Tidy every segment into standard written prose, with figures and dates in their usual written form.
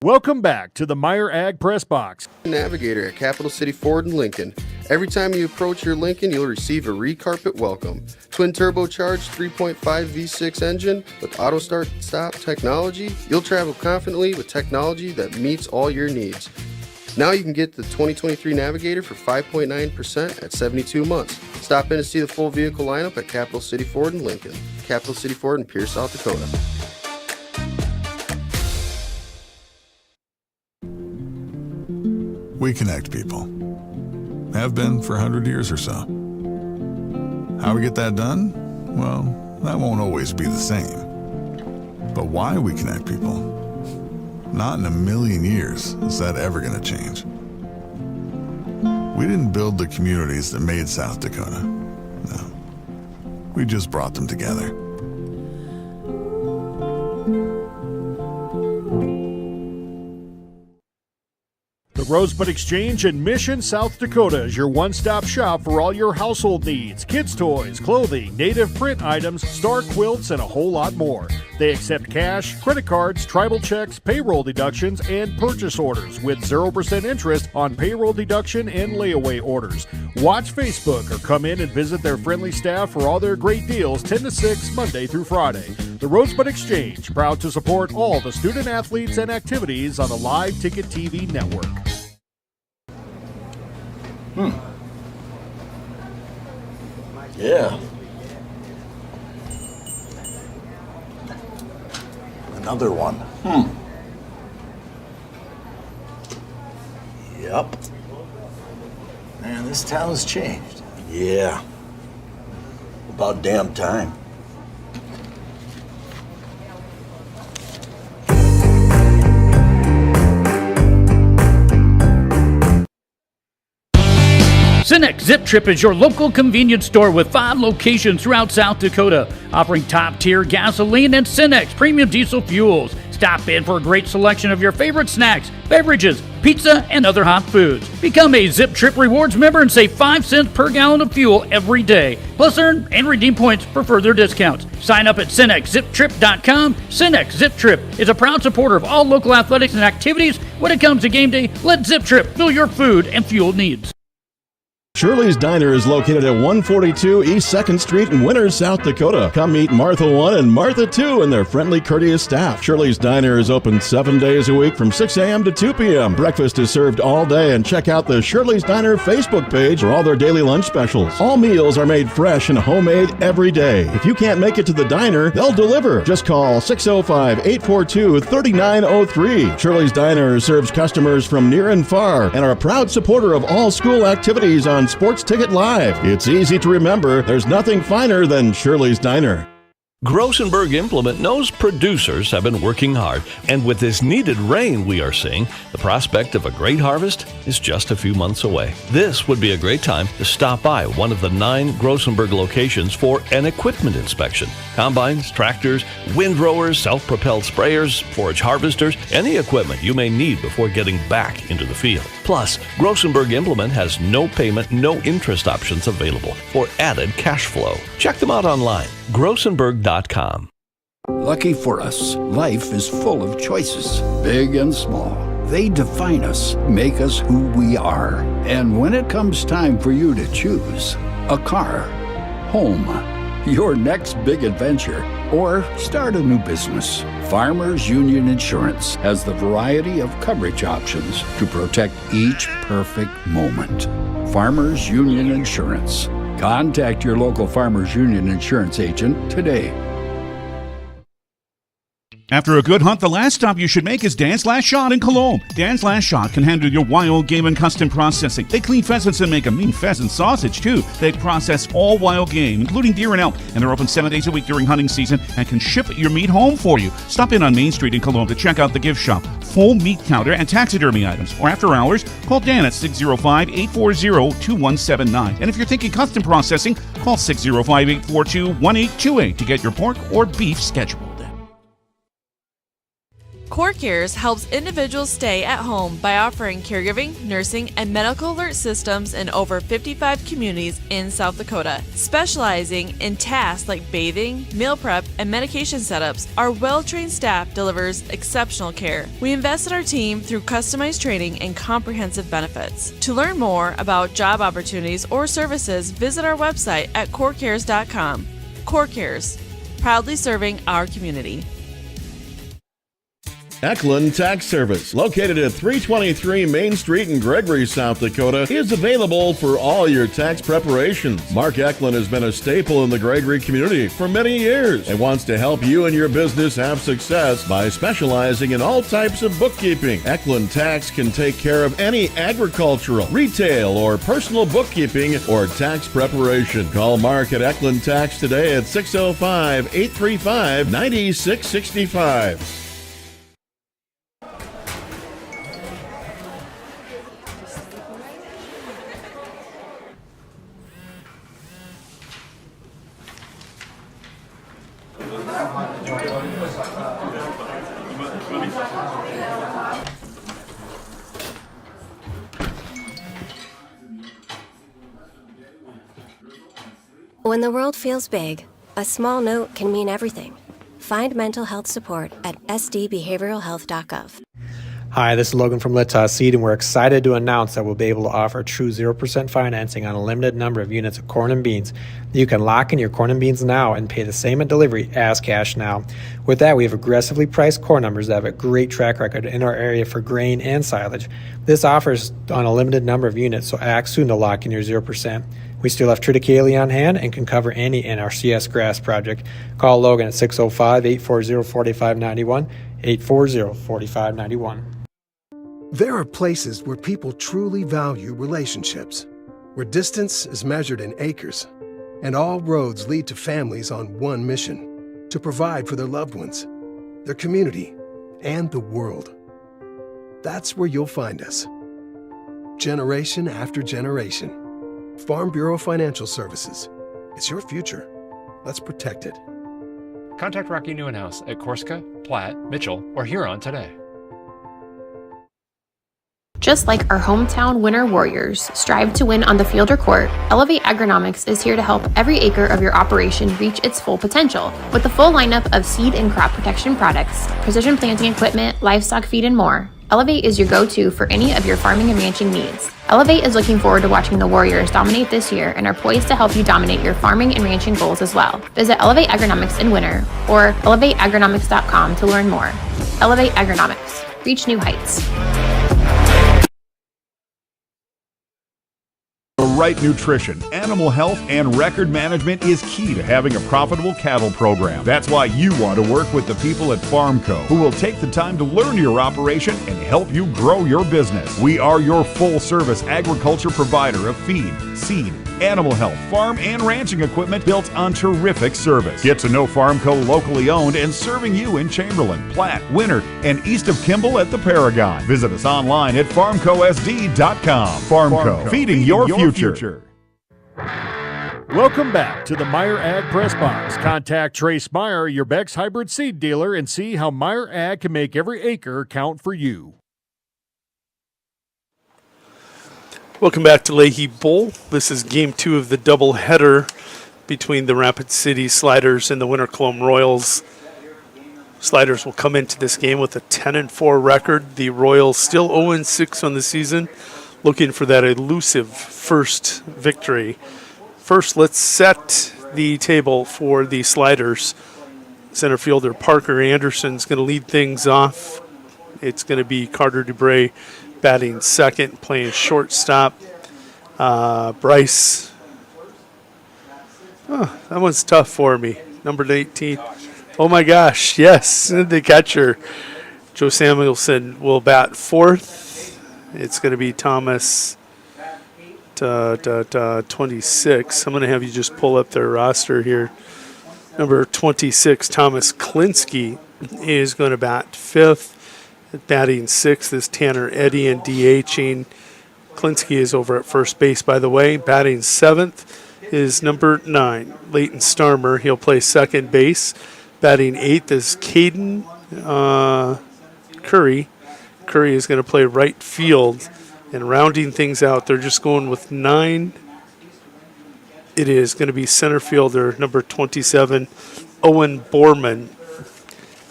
Welcome back to the Meyer Ag Press Box. Navigator at Capital City Ford in Lincoln. Every time you approach your Lincoln, you'll receive a recarpet welcome. Twin turbocharged 3.5 V6 engine with auto start stop technology. You'll travel confidently with technology that meets all your needs. Now you can get the 2023 Navigator for 5.9% at 72 months. Stop in to see the full vehicle lineup at Capital City Ford in Lincoln. Capital City Ford in Pierce, South Dakota. We connect people. Have been for 100 years or so. How we get that done? Well, that won't always be the same. But why we connect people? Not in a million years is that ever going to change. We didn't build the communities that made South Dakota. No. We just brought them together. Rosebud Exchange in Mission, South Dakota is your one-stop shop for all your household needs, kids' toys, clothing, native print items, star quilts, and a whole lot more. They accept cash, credit cards, tribal checks, payroll deductions, and purchase orders with 0% interest on payroll deduction and layaway orders. Watch Facebook or come in and visit their friendly staff for all their great deals 10 to 6 Monday through Friday. The Rosebud Exchange, proud to support all the student athletes and activities on the Live Ticket TV network. Yeah. Another one. Yep. Man, this town's changed. Yeah. About damn time. Cenex Zip Trip is your local convenience store with 5 locations throughout South Dakota, offering top-tier gasoline and Cenex premium diesel fuels. Stop in for a great selection of your favorite snacks, beverages, pizza, and other hot foods. Become a Zip Trip Rewards member and save 5 cents per gallon of fuel every day. Plus, earn and redeem points for further discounts. Sign up at CenexZipTrip.com. Cenex Zip Trip is a proud supporter of all local athletics and activities. When it comes to game day, let Zip Trip fill your food and fuel needs. Shirley's Diner is located at 142 East 2nd Street in Winters, South Dakota. Come meet Martha 1 and Martha 2 and their friendly, courteous staff. Shirley's Diner is open 7 days a week from 6 a.m. to 2 p.m. Breakfast is served all day, and check out the Shirley's Diner Facebook page for all their daily lunch specials. All meals are made fresh and homemade every day. If you can't make it to the diner, they'll deliver. Just call 605-842-3903. Shirley's Diner serves customers from near and far and are a proud supporter of all school activities on Sports Ticket Live. It's easy to remember. There's nothing finer than Shirley's Diner. Grosenberg Implement knows producers have been working hard, and with this needed rain we are seeing, the prospect of a great harvest is just a few months away. This would be a great time to stop by one of the 9 Grosenberg locations for an equipment inspection. Combines, tractors, windrowers, self-propelled sprayers, forage harvesters, any equipment you may need before getting back into the field. Plus, Grosenberg Implement has no payment, no interest options available for added cash flow. Check them out online, grosenberg.com. Lucky for us, life is full of choices, big and small. They define us, make us who we are. And when it comes time for you to choose a car, home, your next big adventure, or start a new business, Farmers Union Insurance has the variety of coverage options to protect each perfect moment. Farmers Union Insurance. Contact your local Farmers Union Insurance agent today. After a good hunt, the last stop you should make is Dan's Last Shot in Colome. Dan's Last Shot can handle your wild game and custom processing. They clean pheasants and make a mean pheasant sausage, too. They process all wild game, including deer and elk, and they're open 7 days a week during hunting season and can ship your meat home for you. Stop in on Main Street in Colome to check out the gift shop, full meat counter, and taxidermy items. Or after hours, call Dan at 605-840-2179. And if you're thinking custom processing, call 605-842-1828 to get your pork or beef scheduled. Core Cares helps individuals stay at home by offering caregiving, nursing, and medical alert systems in over 55 communities in South Dakota. Specializing in tasks like bathing, meal prep, and medication setups, our well-trained staff delivers exceptional care. We invest in our team through customized training and comprehensive benefits. To learn more about job opportunities or services, visit our website at corecares.com. Core Cares, proudly serving our community. Eklund Tax Service, located at 323 Main Street in Gregory, South Dakota, is available for all your tax preparations. Mark Eklund has been a staple in the Gregory community for many years and wants to help you and your business have success by specializing in all types of bookkeeping. Eklund Tax can take care of any agricultural, retail, or personal bookkeeping or tax preparation. Call Mark at Eklund Tax today at 605-835-9665. When the world feels big, a small note can mean everything. Find mental health support at sdbehavioralhealth.gov. Hi, this is Logan from Let's Seed, and we're excited to announce that we'll be able to offer true 0% financing on a limited number of units of corn and beans. You can lock in your corn and beans now and pay the same at delivery as cash now. With that, we have aggressively priced corn numbers that have a great track record in our area for grain and silage. This offers on a limited number of units, so act soon to lock in your 0%. We still have triticale on hand and can cover any NRCS grass project. Call Logan at 605-840-4591, 840-4591. There are places where people truly value relationships, where distance is measured in acres, and all roads lead to families on one mission: to provide for their loved ones, their community, and the world. That's where you'll find us. Generation after generation. Farm Bureau Financial Services. It's your future. Let's protect it. Contact Rocky Neuenhouse at Corsica, Platte, Mitchell, or Huron today. Just like our hometown winter warriors strive to win on the field or court, Elevate Agronomics is here to help every acre of your operation reach its full potential. With a full lineup of seed and crop protection products, precision planting equipment, livestock feed, and more, Elevate is your go-to for any of your farming and ranching needs. Elevate is looking forward to watching the Warriors dominate this year and are poised to help you dominate your farming and ranching goals as well. Visit Elevate Agronomics in winter or elevateagronomics.com to learn more. Elevate Agronomics. Reach new heights. The right nutrition, animal health, and record management is key to having a profitable cattle program. That's why you want to work with the people at Farmco, who will take the time to learn your operation and help you grow your business. We are your full-service agriculture provider of feed, seed, animal health, farm, and ranching equipment built on terrific service. Get to know Farmco locally owned and serving you in Chamberlain, Platte, Winter, and east of Kimball at the Paragon. Visit us online at farmcosd.com. Farmco, feeding your future. Welcome back to the Meyer Ag Press Box. Contact Trace Meyer, your Beck's hybrid seed dealer, and see how Meyer Ag can make every acre count for you. Welcome back to Leahy Bowl. This is game 2 of the doubleheader between the Rapid City Sliders and the Winter Colome Royals. Sliders will come into this game with a 10-4 record. The Royals still 0-6 on the season, looking for that elusive first victory. First, let's set the table for the Sliders. Center fielder Parker Anderson's going to lead things off. It's going to be Carter Dubray batting second, playing shortstop. Bryce. Oh, that one's tough for me. Number 18. Oh my gosh, yes, the catcher. Joe Samuelson will bat fourth. It's going to be Thomas 26. I'm going to have you just pull up their roster here. Number 26, Thomas Klinsky, is going to bat fifth. Batting sixth is Tanner Eddy, and DHing. Klinsky is over at first base, by the way. Batting seventh is number 9, Leighton Starmer. He'll play second base. Batting eighth is Caden Curry. Curry is going to play right field. And rounding things out, they're just going with 9. It is going to be center fielder, number 27, Owen Borman.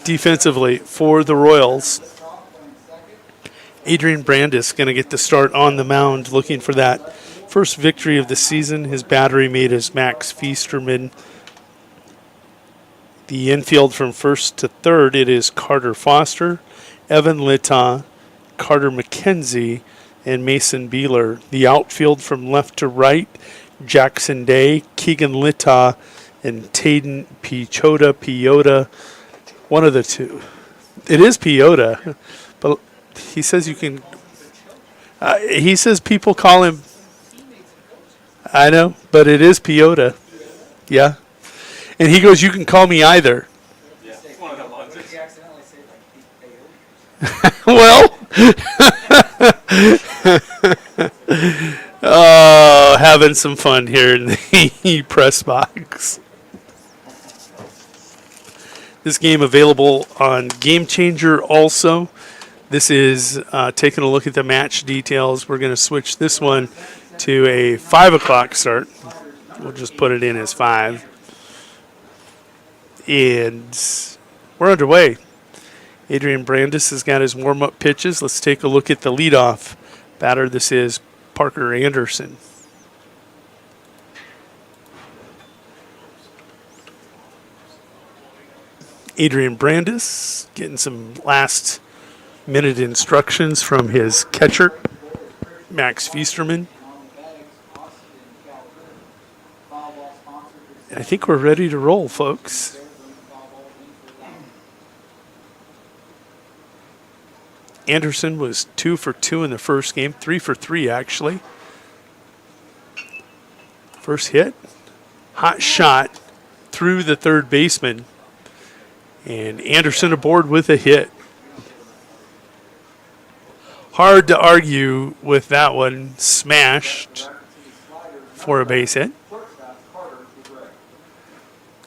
Defensively for the Royals, Adrian Brandis going to get the start on the mound, looking for that first victory of the season. His battery mate is Max Feasterman. The infield from first to third, it is Carter Foster, Evan Litta, Carter McKenzie, and Mason Beeler. The outfield from left to right, Jackson Day, Keegan Litta, and Taden Piota. One of the two. It is Piota, but he says you can. He says people call him. I know, but it is Piota. Yeah. And he goes, you can call me either. Well, oh, having some fun here in the press box. This game available on Game Changer also. This is taking a look at the match details. We're going to switch this one to a 5 o'clock start. We'll just put it in as 5. And we're underway. Adrian Brandis has got his warm-up pitches. Let's take a look at the leadoff batter. This is Parker Anderson. Adrian Brandis getting some last-minute instructions from his catcher, Max Feasterman. And I think we're ready to roll, folks. Anderson was 2 for 2 in the first game, 3 for 3 actually. First hit, hot shot through the third baseman. And Anderson aboard with a hit. Hard to argue with that one. Smashed for a base hit.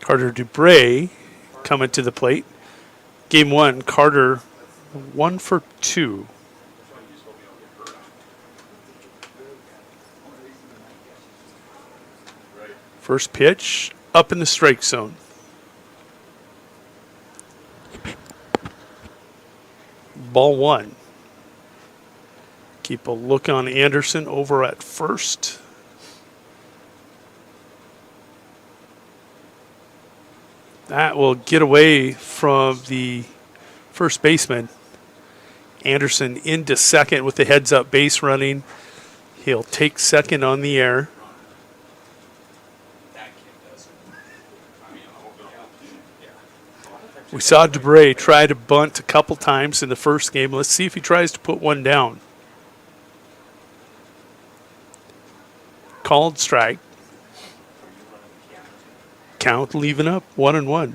Carter Dubray coming to the plate. Game 1, Carter 1 for 2. First pitch up in the strike zone. Ball 1. Keep a look on Anderson over at first. That will get away from the first baseman. Anderson into second with the heads-up base running. He'll take second on the air. We saw Dubray try to bunt a couple times in the first game. Let's see if he tries to put one down. Called strike. Count leaving up 1-1.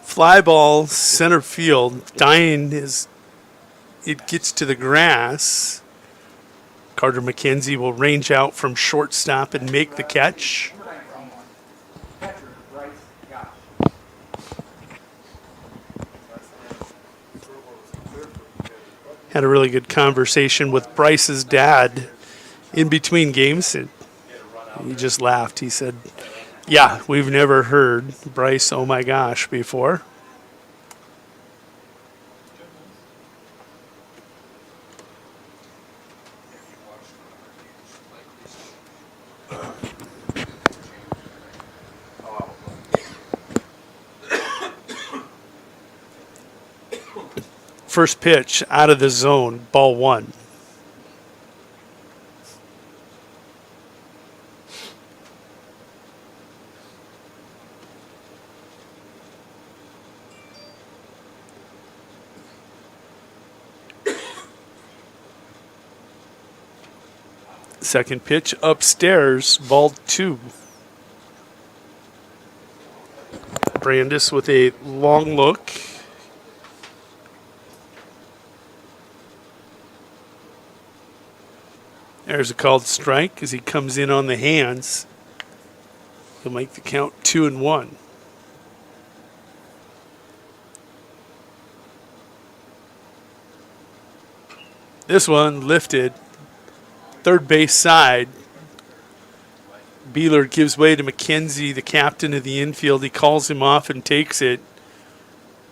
Fly ball center field. Dying as it gets to the grass. Carter McKenzie will range out from shortstop and make the catch. Had a really good conversation with Bryce's dad in between games. And he just laughed. He said, yeah, we've never heard Bryce, oh my gosh, before. First pitch out of the zone, ball 1. Second pitch upstairs, ball 2. Brandis with a long look. There's a called strike as he comes in on the hands. He'll make the count 2-1. This one lifted, third base side. Beeler gives way to McKenzie, the captain of the infield. He calls him off and takes it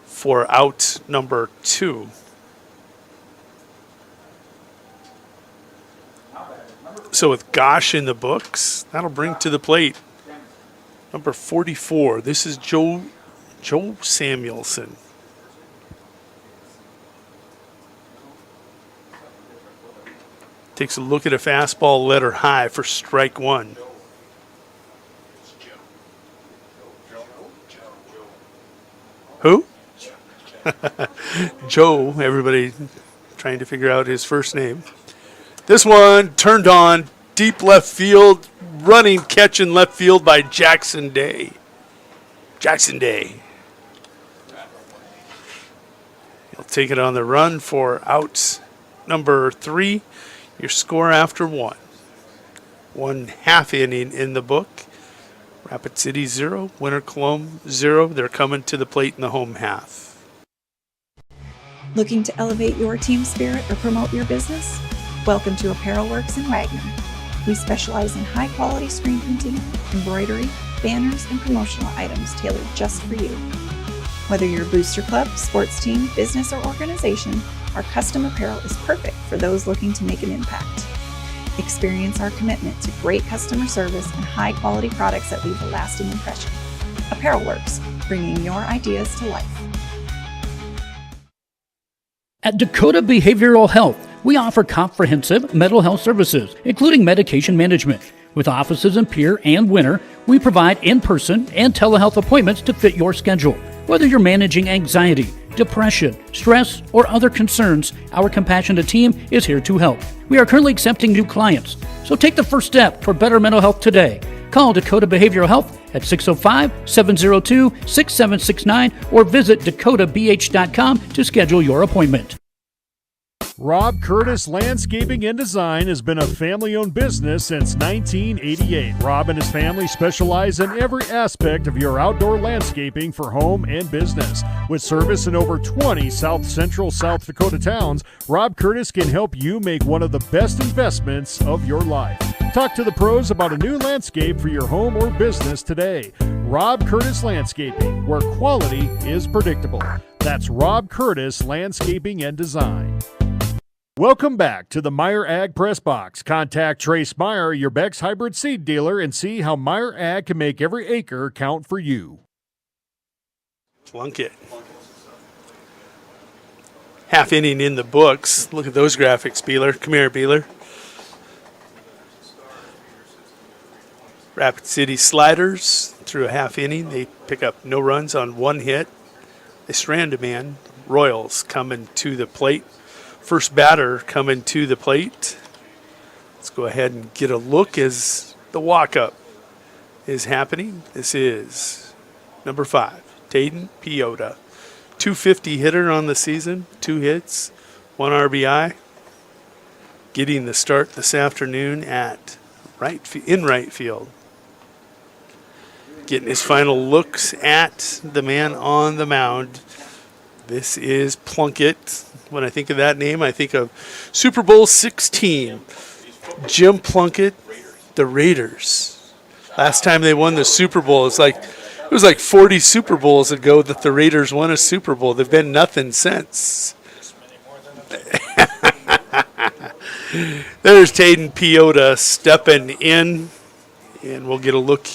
for out number 2. So with Gosh in the books, that'll bring to the plate number 44. This is Joe Samuelson. Takes a look at a fastball letter high for strike 1. Who? Joe, everybody trying to figure out his first name. This one turned on, deep left field, running catch in left field by Jackson Day. Jackson Day. He'll take it on the run for out number 3. Your score after 1. 1/2 inning in the book. Rapid City 0, Winter Colome 0. They're coming to the plate in the home half. Looking to elevate your team spirit or promote your business? Welcome to Apparel Works in Wagner. We specialize in high-quality screen printing, embroidery, banners, and promotional items tailored just for you. Whether you're a booster club, sports team, business, or organization, our custom apparel is perfect for those looking to make an impact. Experience our commitment to great customer service and high-quality products that leave a lasting impression. Apparel Works, bringing your ideas to life. At Dakota Behavioral Health, we offer comprehensive mental health services, including medication management. With offices in Pierre and Winter, we provide in-person and telehealth appointments to fit your schedule. Whether you're managing anxiety, depression, stress, or other concerns, our compassionate team is here to help. We are currently accepting new clients, so take the first step for better mental health today. Call Dakota Behavioral Health at 605-702-6769 or visit dakotabh.com to schedule your appointment. Rob Curtis Landscaping and Design has been a family-owned business since 1988. Rob and his family specialize in every aspect of your outdoor landscaping for home and business. With service in over 20 south-central South Dakota towns, Rob Curtis can help you make one of the best investments of your life. Talk to the pros about a new landscape for your home or business today. Rob Curtis Landscaping, where quality is predictable. That's Rob Curtis Landscaping and Design. Welcome back to the Meyer Ag Press Box. Contact Trace Meyer, your Beck's hybrid seed dealer, and see how Meyer Ag can make every acre count for you. Plunkett. Half inning in the books. Look at those graphics, Beeler. Come here, Beeler. Rapid City Sliders through a half inning. They pick up no runs on 1 hit. They strand a man. Royals coming to the plate. First batter coming to the plate. Let's go ahead and get a look as the walk-up is happening. This is number 5, Tayden Piota. 250 hitter on the season, 2 hits, 1 RBI. Getting the start this afternoon at in right field. Getting his final looks at the man on the mound. This is Plunkett. When I think of that name, I think of Super Bowl 16. Jim Plunkett, the Raiders. Last time they won the Super Bowl, it was like 40 Super Bowls ago that the Raiders won a Super Bowl. They've been nothing since. There's Tayden Piota stepping in, and we'll get a look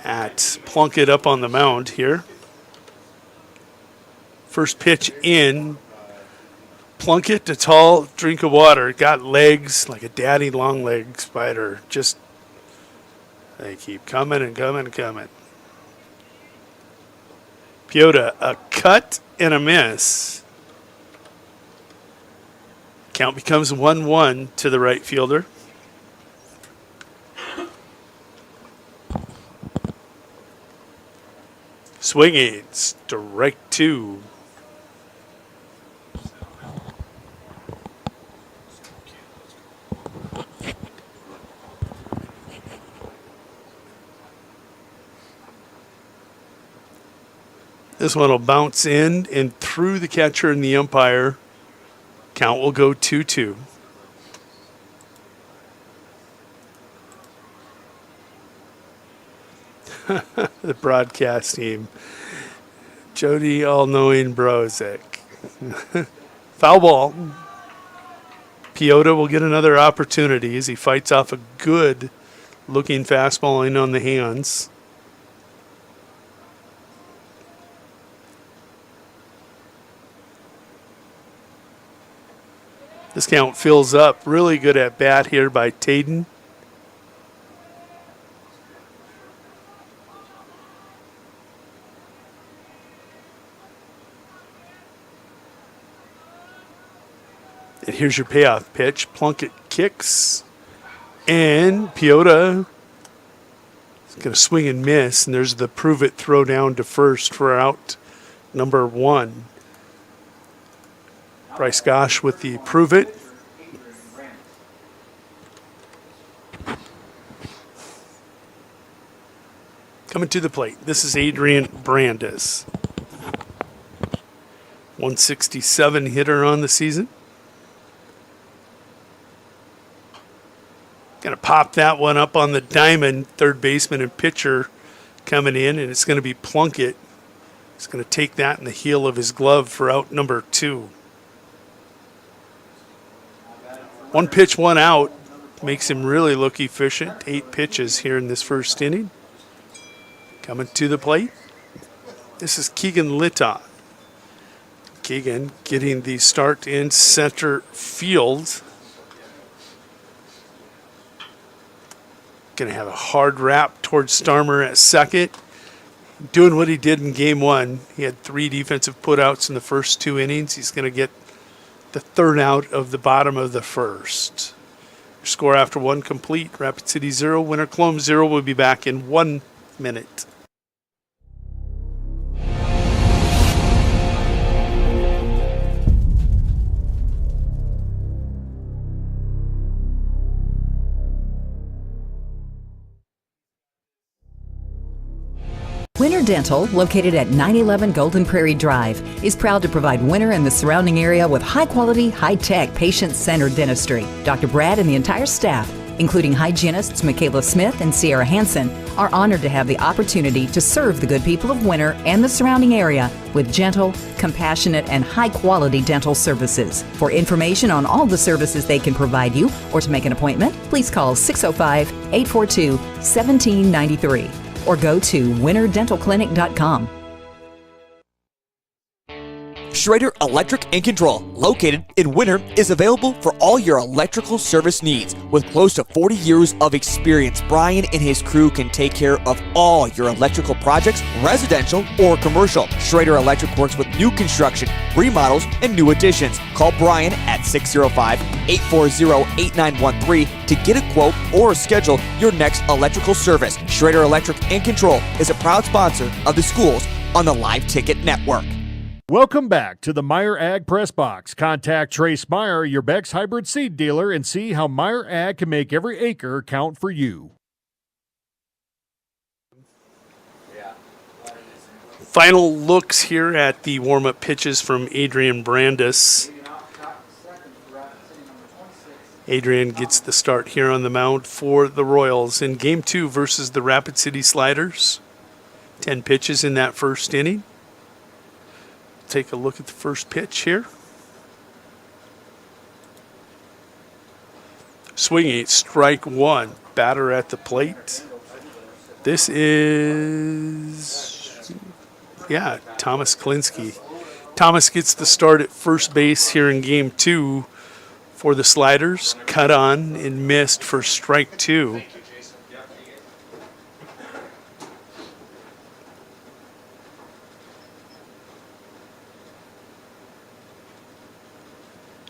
at Plunkett up on the mound here. First pitch in. Plunkett, a tall drink of water. Got legs like a daddy long leg spider. Just, they keep coming and coming and coming. Piota, a cut and a miss. Count becomes 1-1 to the right fielder. Swinging, strike 2. This one will bounce in and through the catcher and the umpire. Count will go 2-2. The broadcast team. Jody All-Knowing Brozik. Foul ball. Piota will get another opportunity as he fights off a good-looking fastball in on the hands. This count fills up. Really good at bat here by Tayden. And here's your payoff pitch. Plunkett kicks. And Piota is going to swing and miss. And there's the prove it throw down to first for out number 1. Bryce Gosh with the prove it. Coming to the plate. This is Adrian Brandes. 167 hitter on the season. Going to pop that one up on the diamond. Third baseman and pitcher coming in, and it's going to be Plunkett. He's going to take that in the heel of his glove for out number 2. 1 pitch, 1 out. Makes him really look efficient. 8 pitches here in this first inning. Coming to the plate. This is Keegan Litton. Keegan getting the start in center field. Going to have a hard wrap towards Starmer at second. Doing what he did in game 1. He had 3 defensive putouts in the first 2 innings. He's going to get the third out of the bottom of the first. Your score after 1 complete. Rapid City 0, Winter Colome 0. We'll be back in 1 minute. Winter Dental, located at 911 Golden Prairie Drive, is proud to provide Winter and the surrounding area with high-quality, high-tech, patient-centered dentistry. Dr. Brad and the entire staff, including hygienists Michaela Smith and Sierra Hansen, are honored to have the opportunity to serve the good people of Winter and the surrounding area with gentle, compassionate, and high-quality dental services. For information on all the services they can provide you or to make an appointment, please call 605-842-1793. or go to winterdentalclinic.com. Schrader Electric and Control, located in Winter, is available for all your electrical service needs. With close to 40 years of experience, Brian and his crew can take care of all your electrical projects, residential or commercial. Schrader Electric works with new construction, remodels, and new additions. Call Brian at 605-840-8913 to get a quote or schedule your next electrical service. Schrader Electric and Control is a proud sponsor of the schools on the Live Ticket Network. Welcome back to the Meyer Ag Press Box. Contact Trace Meyer, your Beck's hybrid seed dealer, and see how Meyer Ag can make every acre count for you. Final looks here at the warm-up pitches from Adrian Brandes. Adrian gets the start here on the mound for the Royals in Game 2 versus the Rapid City Sliders. 10 pitches in that first inning. Take a look at the first pitch here. Swinging, strike 1. Batter at the plate. This is, Thomas Klinsky. Thomas gets the start at first base here in Game 2 for the Sliders. Cut on and missed for strike 2.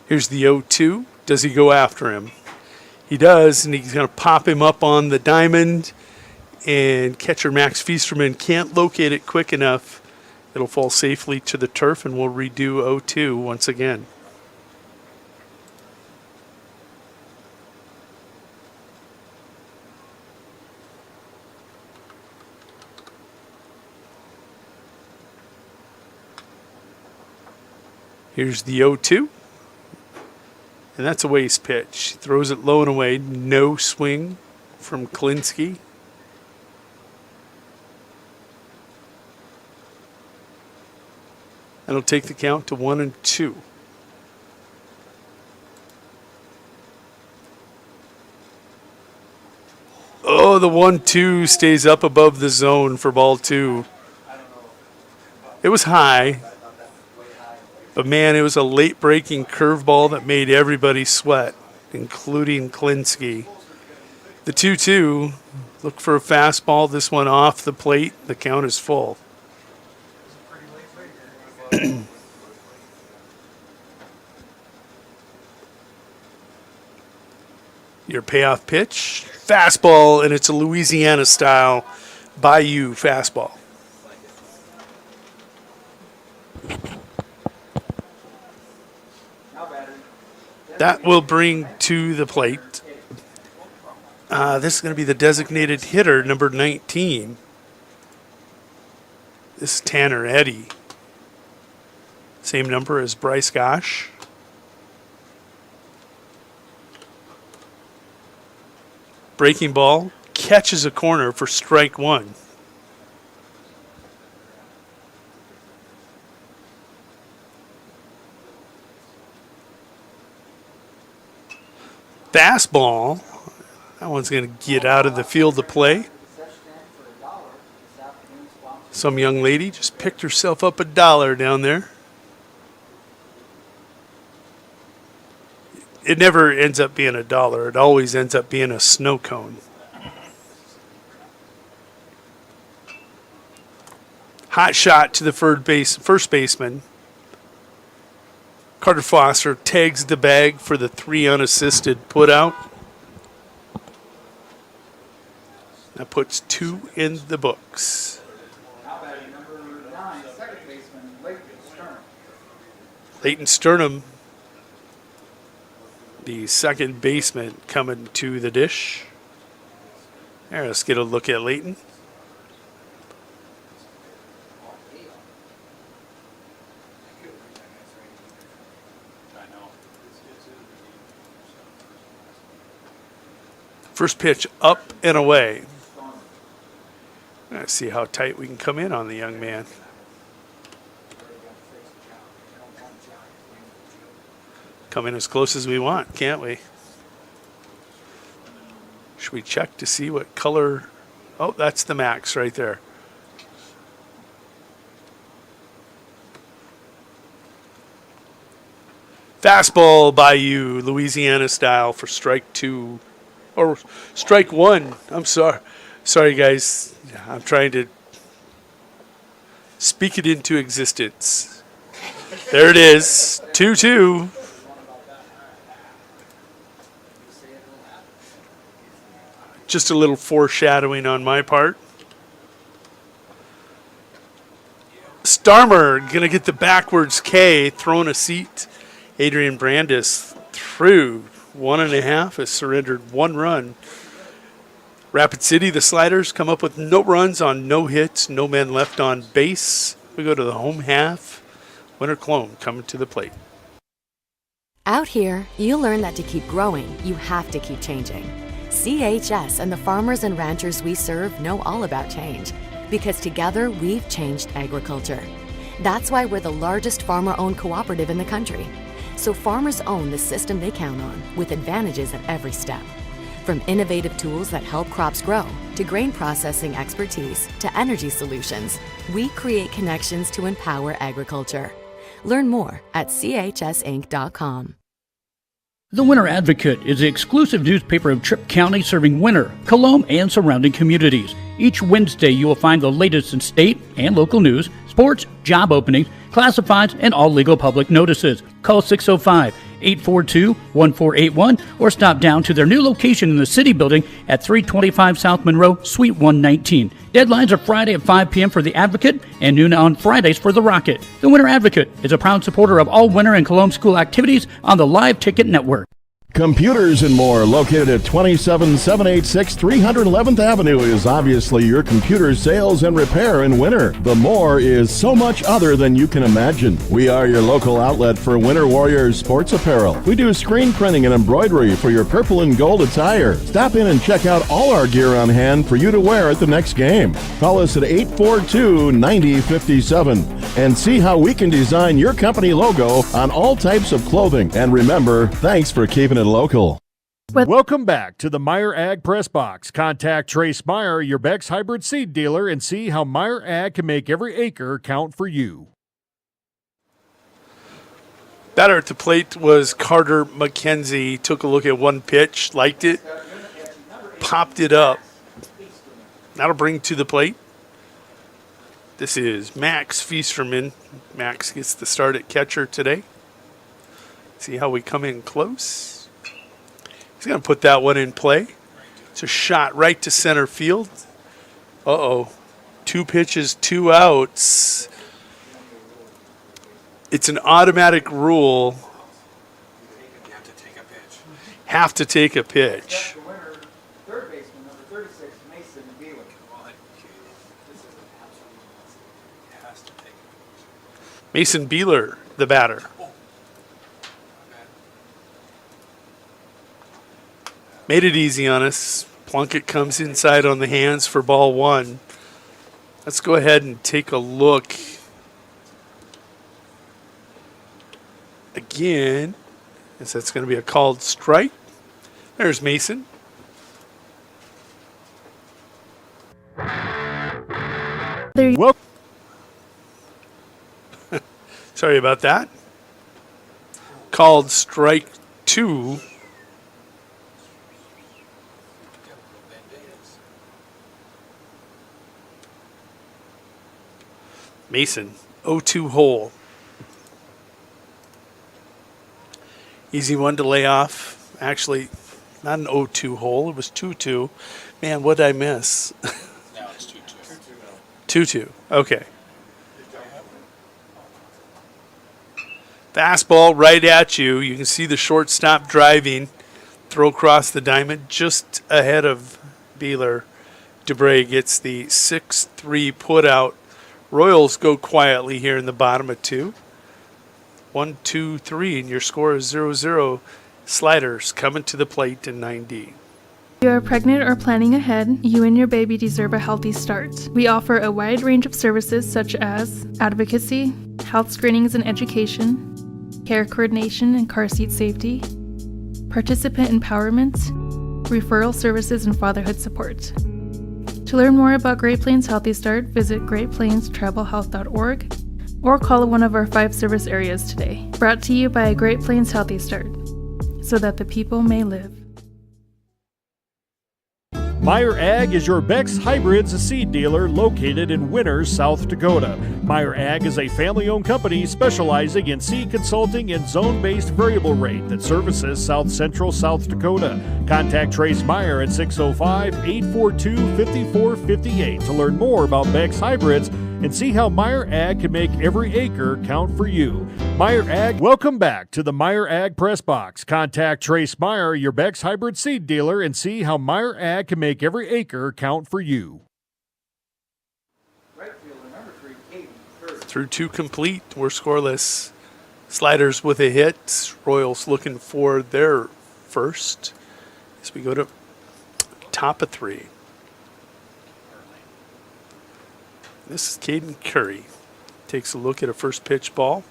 Here's the 0-2. Does he go after him? He does, and he's going to pop him up on the diamond. And catcher Max Feasterman can't locate it quick enough. It'll fall safely to the turf, and we'll redo 0-2 once again. Here's the 0-2. And that's a waste pitch. Throws it low and away. No swing from Klinsky. That'll take the count to 1-2. Oh, the 1-2 stays up above the zone for ball 2. It was high, but man, it was a late breaking curveball that made everybody sweat, including Klinsky. The 2-2, look for a fastball. This one off the plate. The count is full. Your payoff pitch, fastball, and it's a Louisiana style Bayou fastball. That will bring to the plate. This is going to be the designated hitter, number 19. This is Tanner Eddy. Same number as Bryce Gosh. Breaking ball, catches a corner for strike 1. Fastball, that one's going to get out of the field of play. Some young lady just picked herself up $1 down there. It never ends up being $1. It always ends up being a snow cone. Hot shot to the first baseman. Carter Foster tags the bag for the 3 unassisted put out. That puts 2 in the books. Leighton Sternum, the second baseman, coming to the dish. There, let's get a look at Leighton. First pitch up and away. Let's see how tight we can come in on the young man. Come in as close as we want, can't we? Should we check to see what color? Oh, that's the max right there. Fastball by you, Louisiana style, for strike 2. Or strike 1. I'm sorry. Sorry, guys. I'm trying to speak it into existence. There it is. 2-2. Just a little foreshadowing on my part. Starmer going to get the backwards K, throwing a seat. Adrian Brandis through 1.5 has surrendered 1 run. Rapid City, the Sliders, come up with no runs on no hits, no men left on base. We go to the home half. Winter Colome coming to the plate. Out here, you learn that to keep growing, you have to keep changing. CHS and the farmers and ranchers we serve know all about change, because together we've changed agriculture. That's why we're the largest farmer-owned cooperative in the country. So farmers own the system they count on, with advantages at every step. From innovative tools that help crops grow, to grain processing expertise, to energy solutions, we create connections to empower agriculture. Learn more at chsinc.com. The Winter Advocate is the exclusive newspaper of Tripp County, serving Winter, Colome, and surrounding communities. Each Wednesday you will find the latest in state and local news, sports, job openings, classifieds, and all legal public notices. Call 605-842-1481 or stop down to their new location in the City Building at 325 South Monroe, Suite 119. Deadlines are Friday at 5 p.m. for the Advocate and noon on Fridays for the Rocket. The Winter Advocate is a proud supporter of all Winter and Colome school activities on the Live Ticket Network. Computers and More, located at 27786 311th Avenue, is obviously your computer sales and repair in winter. The More is so much other than you can imagine. We are your local outlet for Winter Warriors sports apparel. We do screen printing and embroidery for your purple and gold attire. Stop in and check out all our gear on hand for you to wear at the next game. Call us at 842-9057 and see how we can design your company logo on all types of clothing. And remember, thanks for keeping it local. Welcome back to the Meyer Ag Press Box. Contact Trace Meyer, your Beck's hybrid seed dealer, and see how Meyer Ag can make every acre count for you. Batter at the plate was Carter McKenzie. Took a look at one pitch, liked it, popped it up. That'll bring to the plate. This is Max Feasterman. Max gets the start at catcher today. See how we come in close. He's going to put that one in play. It's a shot right to center field. Uh-oh. 2 pitches, 2 outs. It's an automatic rule. Have to take a pitch. Third baseman, number 36, Mason Beeler. Mason Beeler, the batter. Made it easy on us. Plunkett comes inside on the hands for ball 1. Let's go ahead and take a look again, as that's going to be a called strike. There's Mason. Well, sorry about that. Called strike 2. Mason, 0-2 hole. Easy one to lay off. Actually, not an 0-2 hole. It was 2-2. Man, what did I miss? Now it's 2-2. 2-2. Okay. Fastball right at you. You can see the shortstop driving. Throw across the diamond just ahead of Beeler. DeBray gets the 6-3 put out. Royals go quietly here in the bottom of 2. 1, 2, 3, and your score is 0-0. Sliders coming to the plate in 9D. If you are pregnant or planning ahead, you and your baby deserve a healthy start. We offer a wide range of services such as advocacy, health screenings and education, care coordination and car seat safety, participant empowerment, referral services, and fatherhood support. To learn more about Great Plains Healthy Start, visit greatplainstravelhealth.org or call one of our 5 service areas today. Brought to you by Great Plains Healthy Start, so that the people may live. Meyer Ag is your Beck's Hybrids seed dealer located in Winters, South Dakota. Meyer Ag is a family-owned company specializing in seed consulting and zone-based variable rate that services South Central South Dakota. Contact Trace Meyer at 605-842-5458 to learn more about Beck's Hybrids and see how Meyer Ag can make every acre count for you. Meyer Ag, welcome back to the Meyer Ag Press Box. Contact Trace Meyer, your Beck's Hybrid seed dealer, and see how Meyer Ag can make every acre count for you. Through 2 complete, we're scoreless. Sliders with a hit. Royals looking for their first as we go to top of 3. This is Caden Curry. Takes a look at a first pitch ball.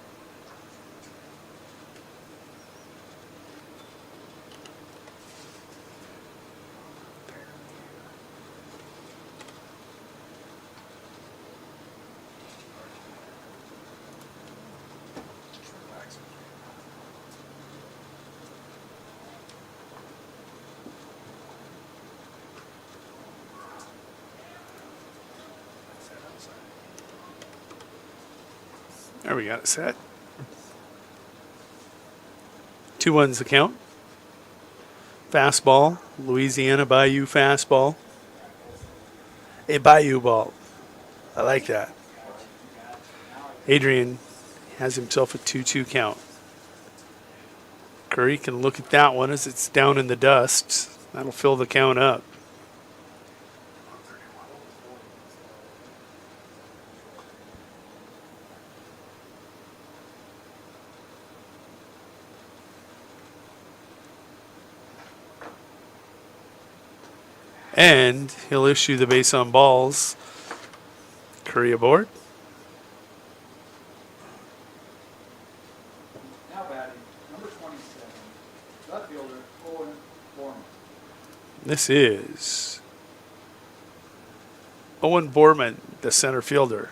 There we got it set. 2-1's the count. Fastball, Louisiana Bayou fastball. A Bayou ball. I like that. Adrian has himself a 2-2 count. Curry can look at that one as it's down in the dust. That'll fill the count up. And he'll issue the base on balls. Curry aboard. Now batting, number 27, left fielder, Owen Borman. This is Owen Borman, the center fielder.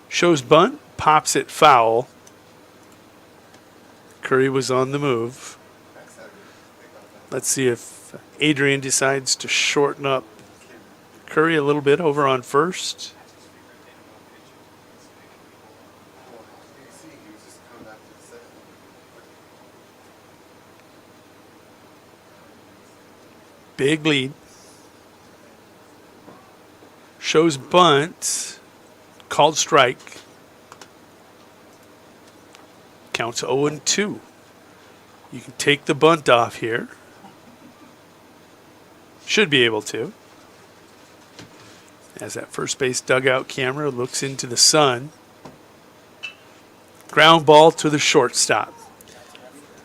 Shows bunt, pops it foul. Curry was on the move. Let's see if Adrian decides to shorten up Curry a little bit over on first. Big lead. Shows bunt. Called strike. Counts 0-2. You can take the bunt off here. Should be able to. As that first base dugout camera looks into the sun. Ground ball to the shortstop.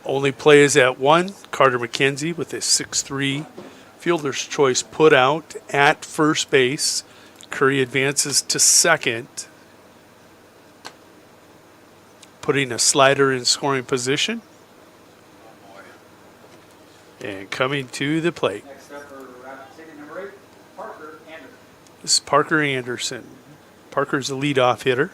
Only play is at 1. Carter McKenzie with a 6-3 fielder's choice put out at first base. Curry advances to second, putting a slider in scoring position. And coming to the plate. Next up for Rapid City, number 8, Parker Anderson. This is Parker Anderson. Parker's the leadoff hitter.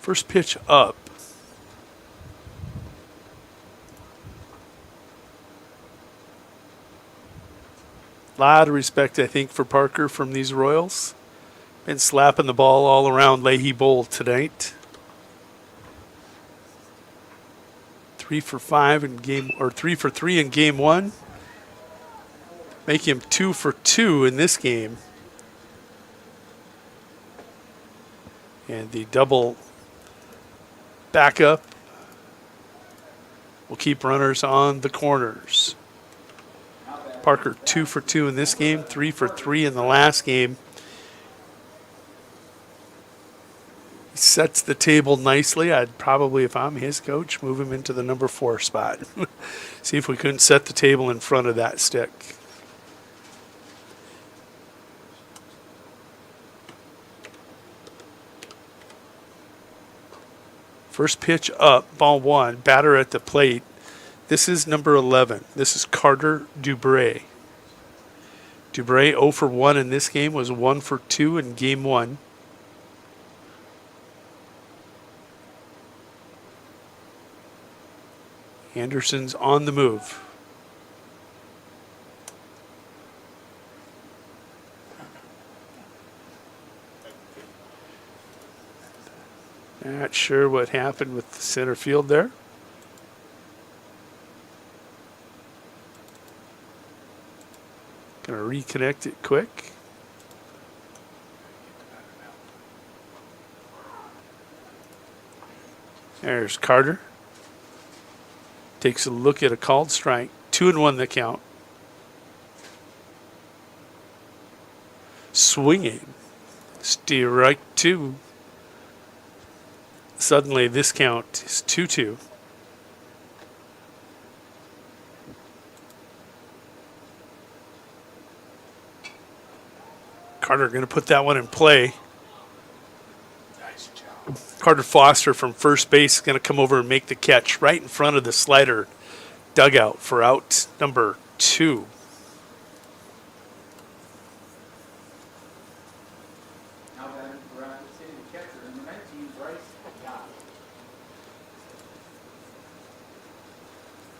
First pitch up. A lot of respect, I think, for Parker from these Royals. Been slapping the ball all around Leahy Bowl tonight. 3 for 5 in game, or 3 for 3 in game 1. Make him 2 for 2 in this game. And the double backup will keep runners on the corners. Parker 2 for 2 in this game, 3 for 3 in the last game. He sets the table nicely. I'd probably, if I'm his coach, move him into the number 4 spot. See if we couldn't set the table in front of that stick. First pitch up, ball 1, batter at the plate. This is number 11. This is Carter Dubray. Dubray 0 for 1 in this game, was 1 for 2 in game 1. Anderson's on the move. Not sure what happened with the center field there. Gonna reconnect it quick. There's Carter. Takes a look at a called strike. 2-1 the count. Swinging. Strike 2. Suddenly this count is 2-2. Carter going to put that one in play. Carter Foster from first base is going to come over and make the catch right in front of the slider dugout for out number 2. Now batting for Rapid City, the catcher, number 19, Bryce Goff.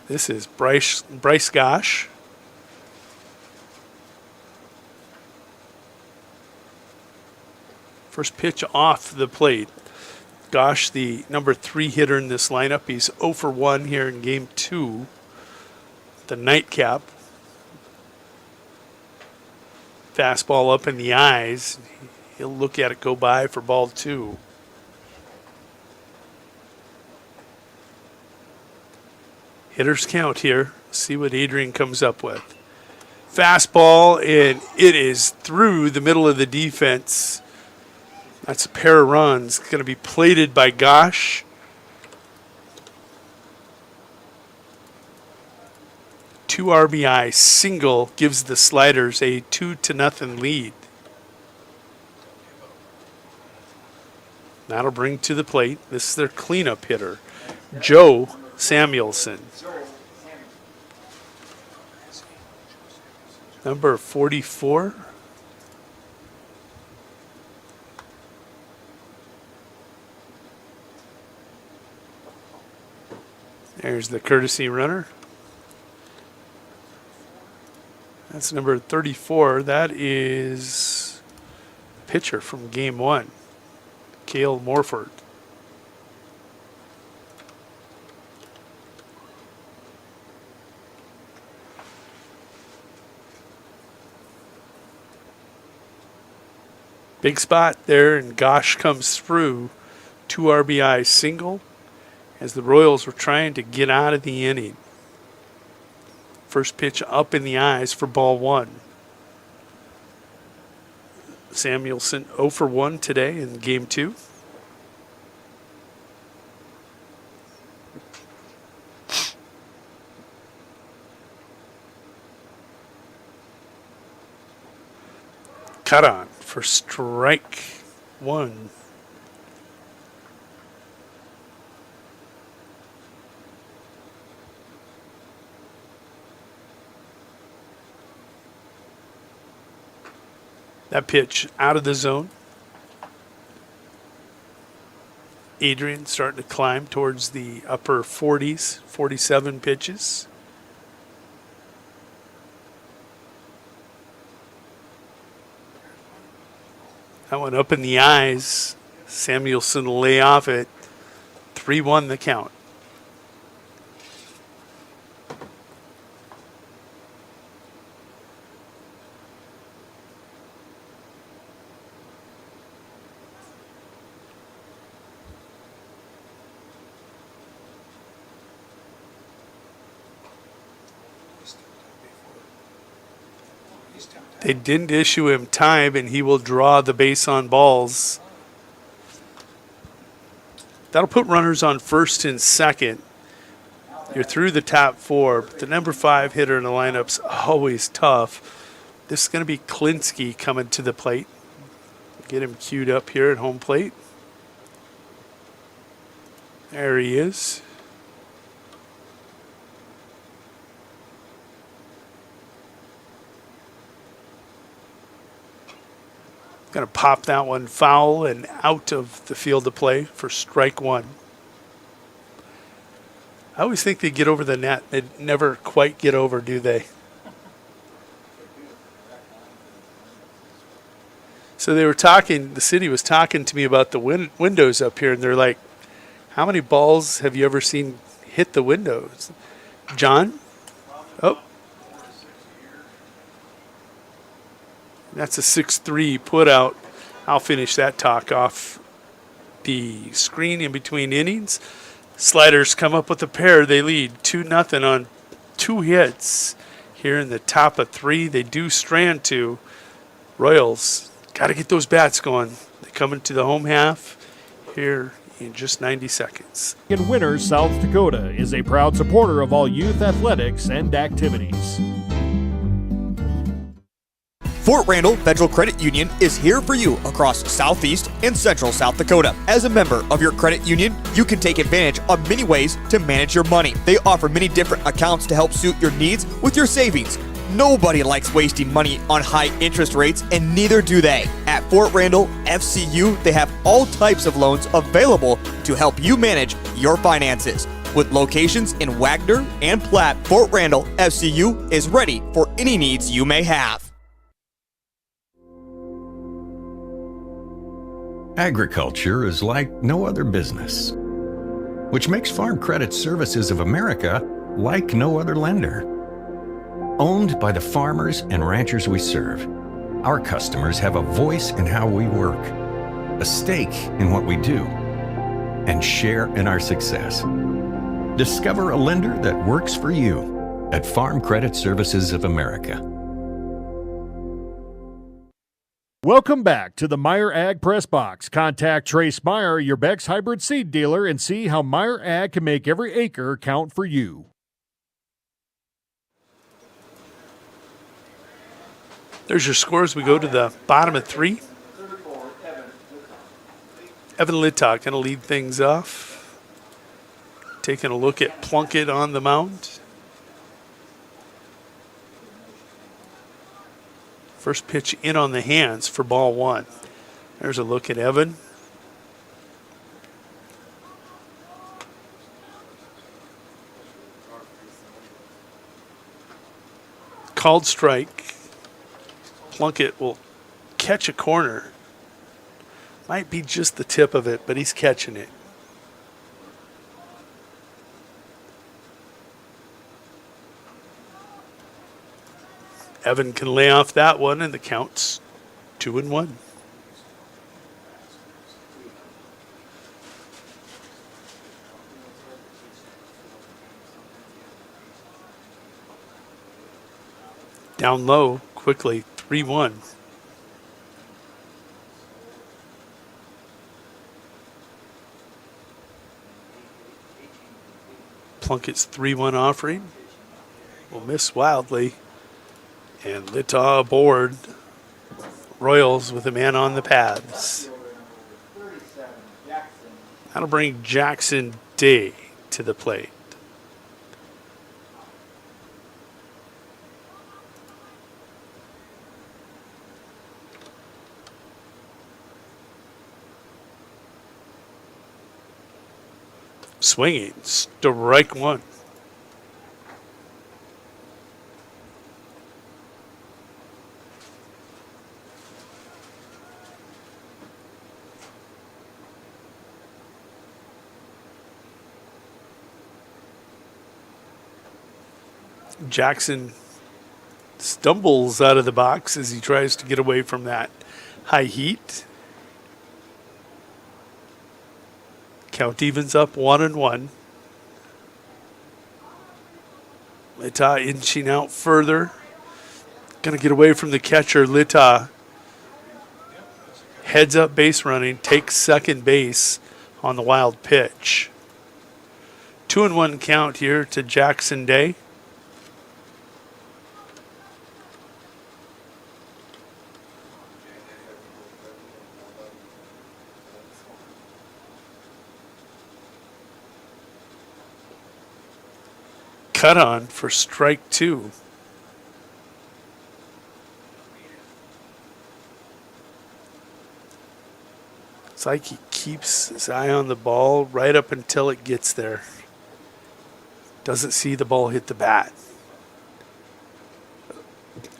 This is Bryce Gosh. First pitch off the plate. Gosh, the number 3 hitter in this lineup, he's 0 for 1 here in game 2. The nightcap. Fastball up in the eyes. He'll look at it go by for ball 2. Hitters count here. See what Adrian comes up with. Fastball, and it is through the middle of the defense. That's a pair of runs. Going to be plated by Gosh. Two RBI single gives the Sliders a 2-0 lead. That'll bring to the plate. This is their cleanup hitter, Joe Samuelson. Number 44. There's the courtesy runner. That's number 34. That is pitcher from game 1, Cale Morford. Big spot there, and Gosh comes through. 2 RBI single as the Royals were trying to get out of the inning. First pitch up in the eyes for ball 1. Samuelson 0 for 1 today in game 2. Cut on for strike 1. That pitch out of the zone. Adrian starting to climb towards the upper 40s, 47 pitches. That one up in the eyes. Samuelson lay off it. 3-1 the count. They didn't issue him time, and he will draw the base on balls. That'll put runners on first and second. You're through the top 4, but the number 5 hitter in the lineup's always tough. This is going to be Klinsky coming to the plate. Get him queued up here at home plate. There he is. Going to pop that one foul and out of the field of play for strike 1. I always think they get over the net. They never quite get over, do they? So they were talking, the city was talking to me about the windows up here, and they're like, how many balls have you ever seen hit the windows? John? Oh. That's a 6-3 put out. I'll finish that talk off the screen in between innings. Sliders come up with a pair. They lead 2-0 on 2 hits here in the top of 3. They do strand 2. Royals got to get those bats going. They come into the home half here in just 90 seconds. In Winners, South Dakota is a proud supporter of all youth athletics and activities. Fort Randall Federal Credit Union is here for you across Southeast and Central South Dakota. As a member of your credit union, you can take advantage of many ways to manage your money. They offer many different accounts to help suit your needs with your savings. Nobody likes wasting money on high interest rates, and neither do they. At Fort Randall FCU, they have all types of loans available to help you manage your finances. With locations in Wagner and Platte, Fort Randall FCU is ready for any needs you may have. Agriculture is like no other business, which makes Farm Credit Services of America like no other lender. Owned by the farmers and ranchers we serve, our customers have a voice in how we work, a stake in what we do, and share in our success. Discover a lender that works for you at Farm Credit Services of America. Welcome back to the Meyer Ag Press Box. Contact Trace Meyer, your Beck's hybrid seed dealer, and see how Meyer Ag can make every acre count for you. There's your scores. We go to the bottom of 3. Evan Littach going to lead things off. Taking a look at Plunkett on the mound. First pitch in on the hands for ball 1. There's a look at Evan. Called strike. Plunkett will catch a corner. Might be just the tip of it, but he's catching it. Evan can lay off that one, and the count's 2-1. Down low, quickly, 3-1. Plunkett's 3-1 offering will miss wildly. And Littach aboard. Royals with a man on the pads. That'll bring Jackson Day to the plate. Swinging, strike 1. Jackson stumbles out of the box as he tries to get away from that high heat. Count evens up 1-1. Littach inching out further. Going to get away from the catcher. Littach heads up base running, takes second base on the wild pitch. 2-1 count here to Jackson Day. Cut on for strike 2. It's like he keeps his eye on the ball right up until it gets there. Doesn't see the ball hit the bat.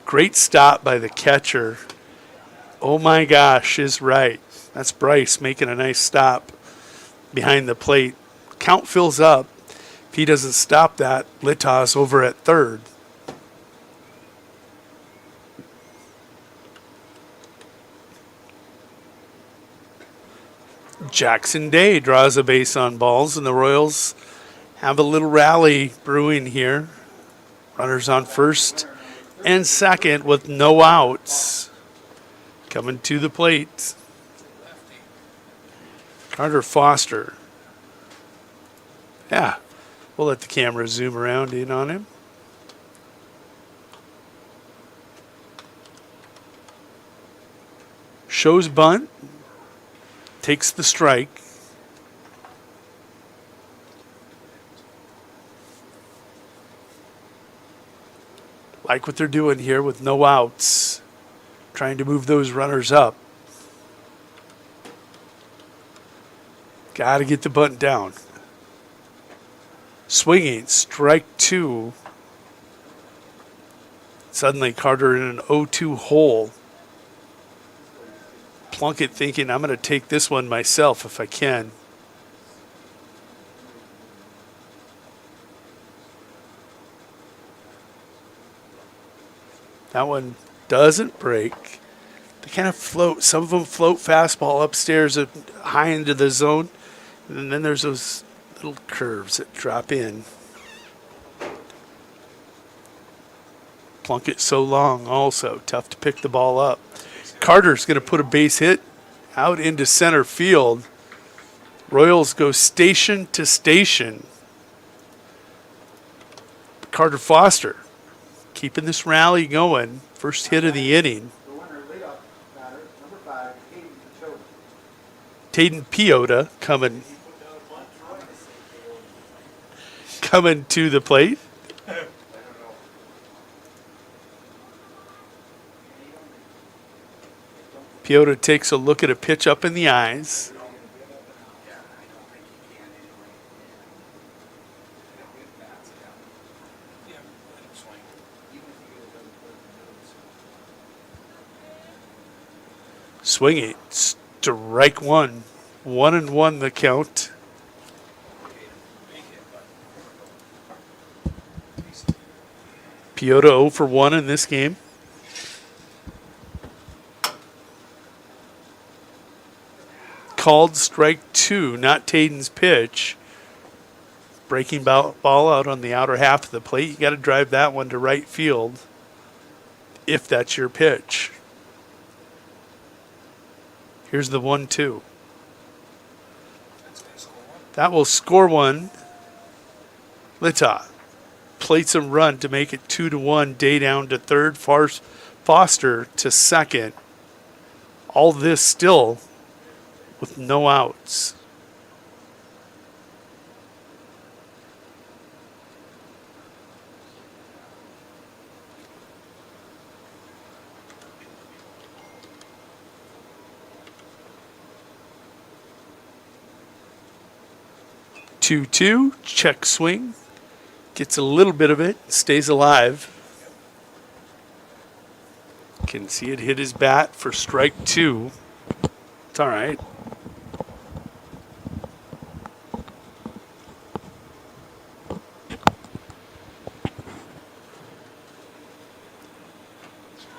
Great stop by the catcher. Oh my gosh, is right. That's Bryce making a nice stop behind the plate. Count fills up. If he doesn't stop that, Littach's over at third. Jackson Day draws a base on balls, and the Royals have a little rally brewing here. Runners on first and second with no outs. Coming to the plate, Carter Foster. Yeah. We'll let the camera zoom around in on him. Shows bunt. Takes the strike. Like what they're doing here with no outs. Trying to move those runners up. Got to get the bunt down. Swinging, strike 2. Suddenly Carter in an 0-2 hole. Plunkett thinking, I'm going to take this one myself if I can. That one doesn't break. They kind of float. Some of them float fastball upstairs high into the zone. And then there's those little curves that drop in. Plunkett so long also. Tough to pick the ball up. Carter's going to put a base hit out into center field. Royals go station to station. Carter Foster keeping this rally going. First hit of the inning. The winner, leadoff batter, number 5, Taden Piota coming to the plate. Piota takes a look at a pitch up in the eyes. Swing it. Strike one. 1-1 the count. Piota 0 for 1 in this game. Called strike 2, not Taden's pitch. Breaking ball out on the outer half of the plate. You got to drive that one to right field if that's your pitch. Here's the 1-2. That will score one. Litta plates a run to make it 2-1. Day down to third. Foster to second. All this still with no outs. Two, check swing. Gets a little bit of it, stays alive. Can see it hit his bat for strike 2. It's all right.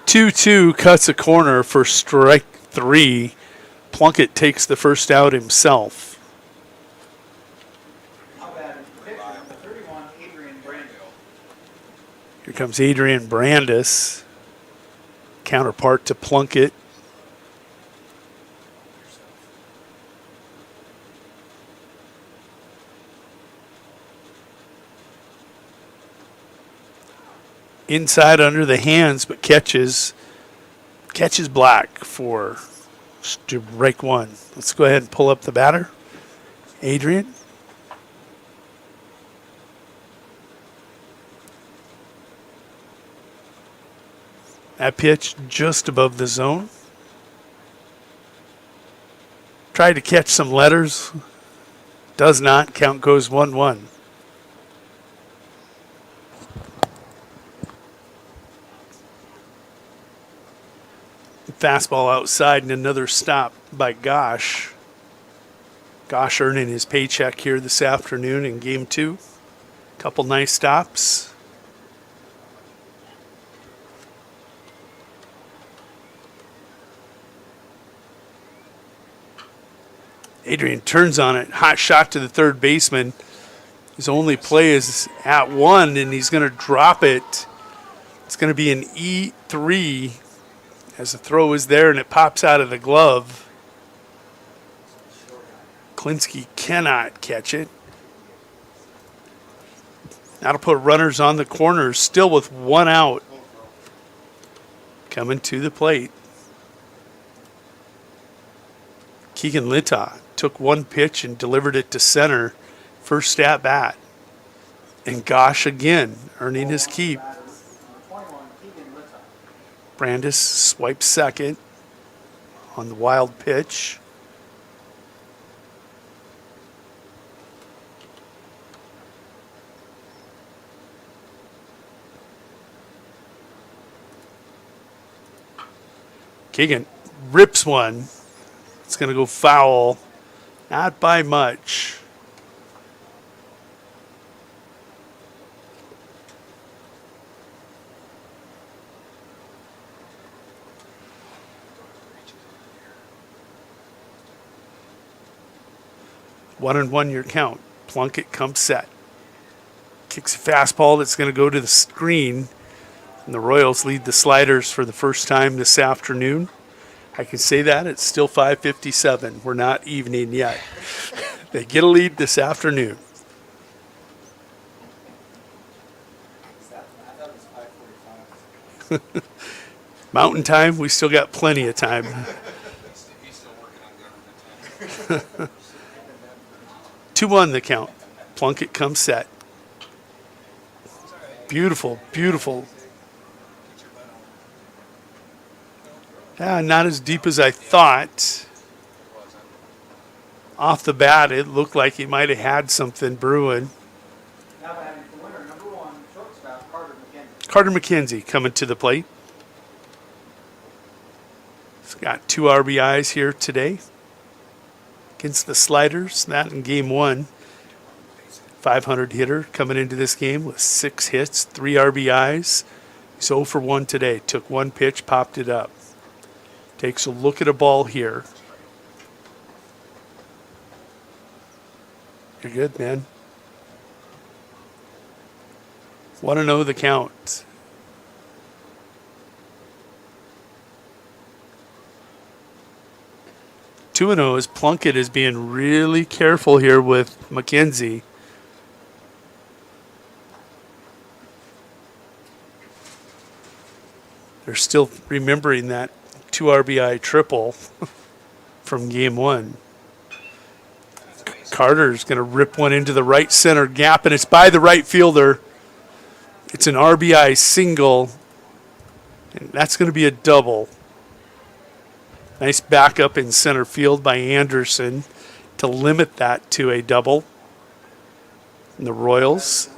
Two cuts a corner for strike 3. Plunkett takes the first out himself. Here comes Adrian Brandis, counterpart to Plunkett. Inside under the hands, but catches black for strike 1. Let's go ahead and pull up the batter. Adrian. That pitch just above the zone. Tried to catch some letters. Does not. Count goes 1-1. Fastball outside and another stop by Gosh. Gosh earning his paycheck here this afternoon in game 2. Couple nice stops. Adrian turns on it. Hot shot to the third baseman. His only play is at 1, and he's going to drop it. It's going to be an E3 as the throw is there, and it pops out of the glove. Klinsky cannot catch it. That'll put runners on the corners, still with 1 out. Coming to the plate. Keegan Litta took 1 pitch and delivered it to center. First at bat. And Gosh again, earning his keep. Brandis swipes second on the wild pitch. Keegan rips one It's going to go foul. Not by much. One and one your count. Plunkett comes set. Kicks a fastball that's going to go to the screen. And the Royals lead the Sliders for the first time this afternoon. I can say that. It's still 5:57. We're not evening yet. They get a lead this afternoon. Mountain time, we still got plenty of time. 2-1 the count. Plunkett comes set. Beautiful, beautiful. Yeah, not as deep as I thought. Off the bat, it looked like he might have had something brewing. Now batting for winner, number 1, shortstop, Carter McKenzie coming to the plate. He's got 2 RBIs here today against the Sliders. That in game 1. 500 hitter coming into this game with 6 hits, 3 RBIs. He's 0 for 1 today. Took 1 pitch, popped it up. Takes a look at a ball here. You're good, man. 1-0 the count. Two and 0 as Plunkett is being really careful here with McKenzie. They're still remembering that 2 RBI triple from game 1. Carter's going to rip one into the right center gap, and it's by the right fielder. It's an RBI single, and that's going to be a double. Nice backup in center field by Anderson to limit that to a double. And the Royals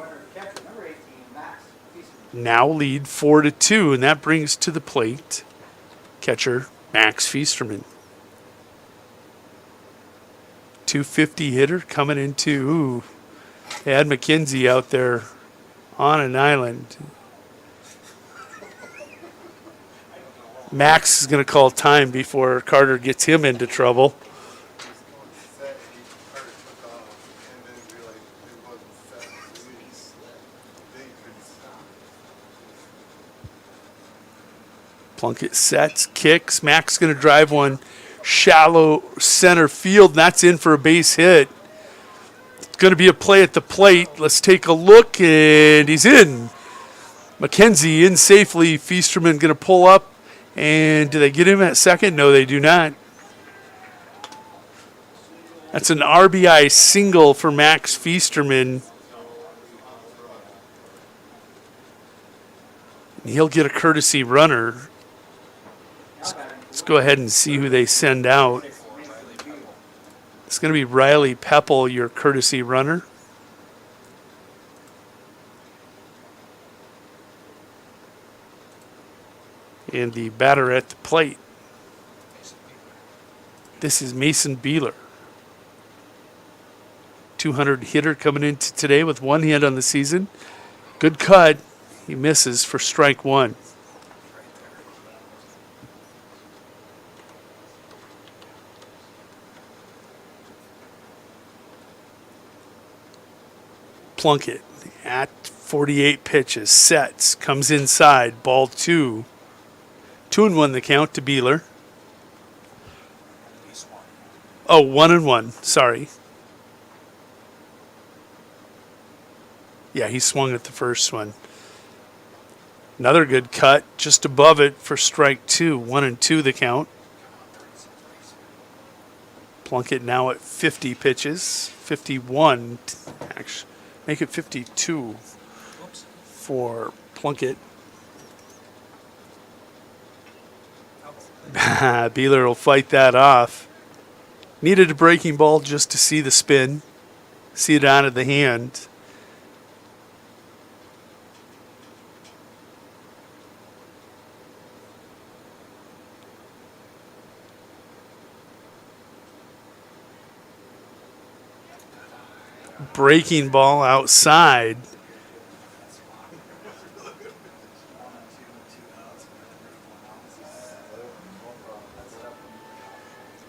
now lead 4-2, and that brings to the plate catcher Max Feasterman. 250 hitter coming into, they had McKenzie out there on an island. Max is going to call time before Carter gets him into trouble. Plunkett sets, kicks. Max going to drive one shallow center field, and that's in for a base hit. It's going to be a play at the plate. Let's take a look, and he's in. McKenzie in safely. Feasterman going to pull up, and do they get him at second? No, they do not. That's an RBI single for Max Feasterman. He'll get a courtesy runner. Let's go ahead and see who they send out. It's going to be Riley Pepple, your courtesy runner. And the batter at the plate. This is Mason Beeler. 200 hitter coming into today with 1 hit on the season. Good cut. He misses for strike 1. Plunkett at 48 pitches, sets, comes inside, ball 2. 2-1 the count to Beeler. Oh, 1-1, sorry. Yeah, he swung at the first one. Another good cut just above it for strike 2. 1-2 the count. Plunkett now at 50 pitches. 51, actually. Make it 52 for Plunkett. Beeler will fight that off. Needed a breaking ball just to see the spin. See it out of the hand. Breaking ball outside.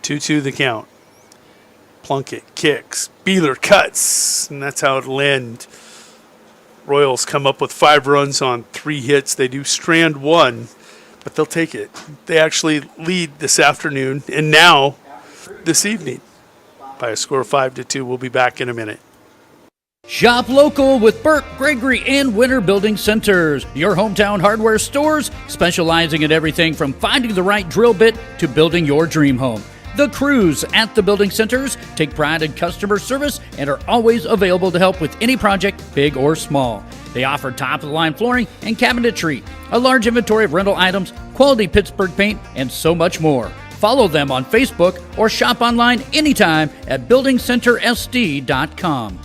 Two the count. Plunkett kicks. Beeler cuts. And that's how it'll end. Royals come up with 5 runs on 3 hits. They do strand 1, but they'll take it. They actually lead this afternoon and now this evening by a score of 5-2. We'll be back in a minute. Shop local with Burke, Gregory, and Winter Building Centers, your hometown hardware stores specializing in everything from finding the right drill bit to building your dream home. The crews at the building centers take pride in customer service and are always available to help with any project, big or small. They offer top-of-the-line flooring and cabinetry, a large inventory of rental items, quality Pittsburgh paint, and so much more. Follow them on Facebook or shop online anytime at buildingcentersd.com.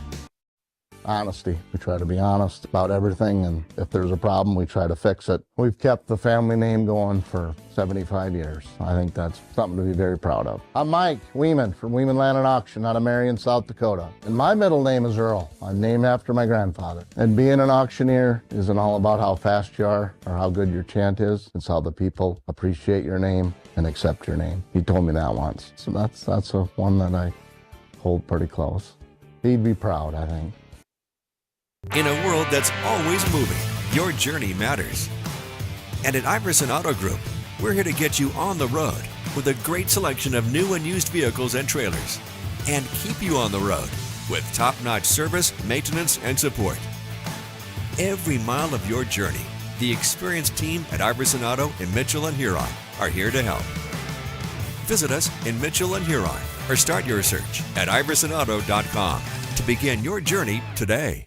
Honesty. We try to be honest about everything, and if there's a problem, we try to fix it. We've kept the family name going for 75 years. I think that's something to be very proud of. I'm Mike Weeman from Weeman Land and Auction out of Marion, South Dakota. And my middle name is Earl. I'm named after my grandfather. And being an auctioneer isn't all about how fast you are or how good your chant is. It's how the people appreciate your name and accept your name. He told me that once. So that's a one that I hold pretty close. He'd be proud, I think. In a world that's always moving, your journey matters. And at Iverson Auto Group, we're here to get you on the road with a great selection of new and used vehicles and trailers, and keep you on the road with top-notch service, maintenance, and support. Every mile of your journey, the experienced team at Iverson Auto in Mitchell and Huron are here to help. Visit us in Mitchell and Huron or start your search at iversonauto.com to begin your journey today.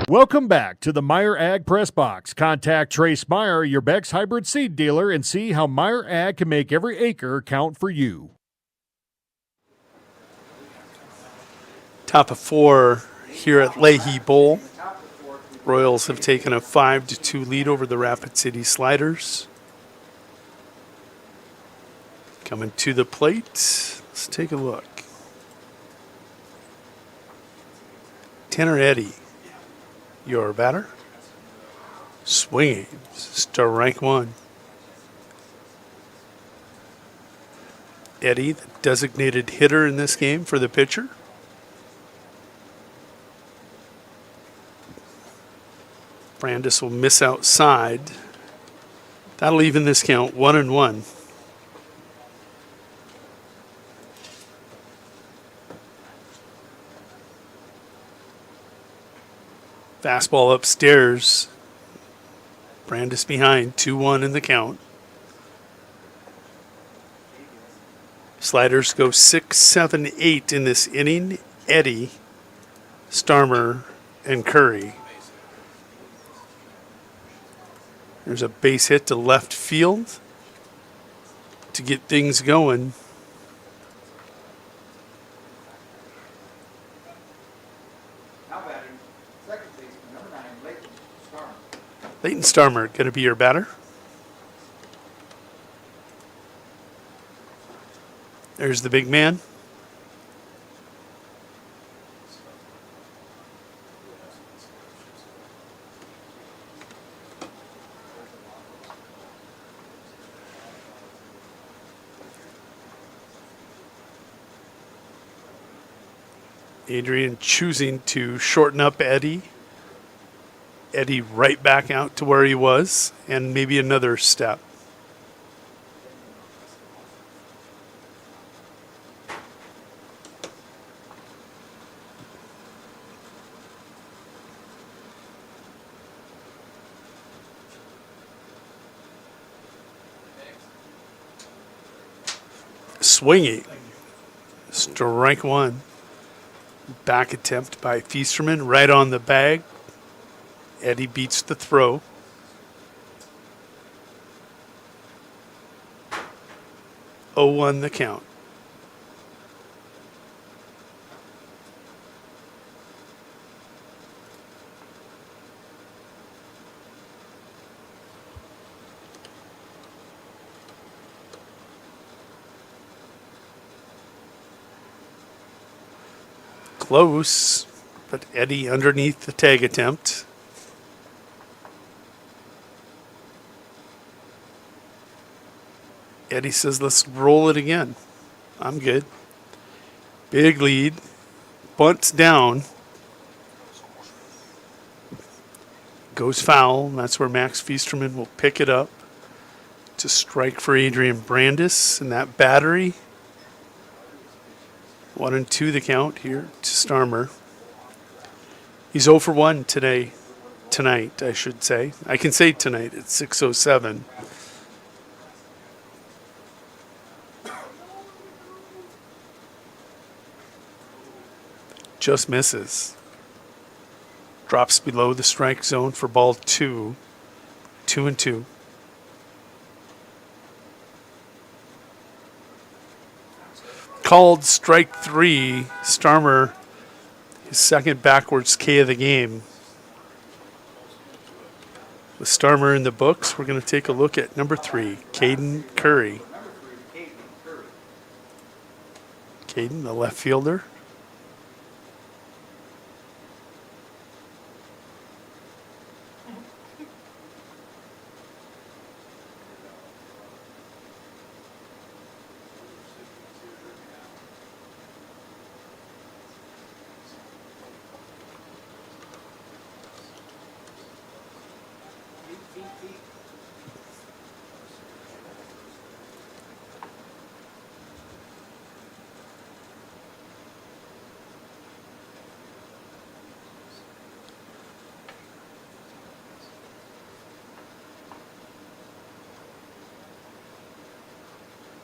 Welcome back to the Meyer Ag Press Box. Contact Trace Meyer, your Beck's hybrid seed dealer, and see how Meyer Ag can make every acre count for you. Top of 4 here at Leahy Bowl. Royals have taken a 5-2 lead over the Rapid City Sliders. Coming to the plate. Let's take a look. Tanner Eddy, your batter. Swinging. Strike 1. Eddy, the designated hitter in this game for the pitcher. Brandis will miss outside. That'll even this count 1-1. Fastball upstairs. Brandis behind, 2-1 in the count. Sliders go 6, 7, 8 in this inning. Eddy, Starmer, and Curry. There's a base hit to left field to get things going. Leighton Starmer going to be your batter. There's the big man. Adrian choosing to shorten up Eddy. Eddy right back out to where he was, and maybe another step. Swinging. Strike 1. Back attempt by Feasterman right on the bag. Eddy beats the throw. (0-1) the count. Close. But Eddie underneath the tag attempt. Eddie says, let's roll it again. I'm good. Big lead. Bunts down. Goes foul. And that's where Max Feasterman will pick it up to strike for Adrian Brandis and that battery. 1-2 the count here to Starmer. He's 0 for 1 today. Tonight, I should say. I can say tonight. It's 6:07. Just misses. Drops below the strike zone for ball 2. 2-2. Called strike 3. Starmer, his second backwards K of the game. With Starmer in the books, we're going to take a look at number 3, Caden Curry. Caden, the left fielder.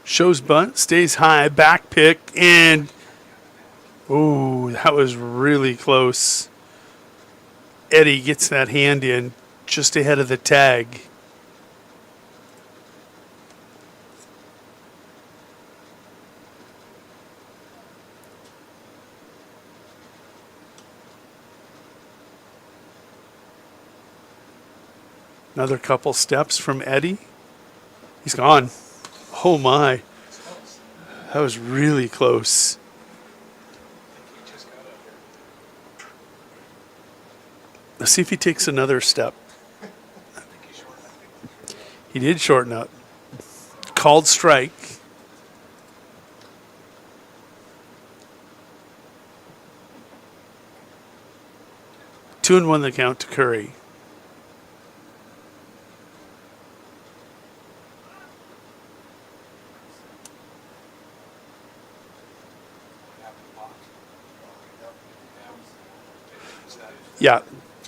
Shows bunt, stays high, back pick, and ooh, that was really close. Eddie gets that hand in just ahead of the tag. Another couple steps from Eddie. He's gone. Oh my. That was really close. Let's see if he takes another step. He did shorten up. Called strike. Two and 1 the count to Curry. Yeah,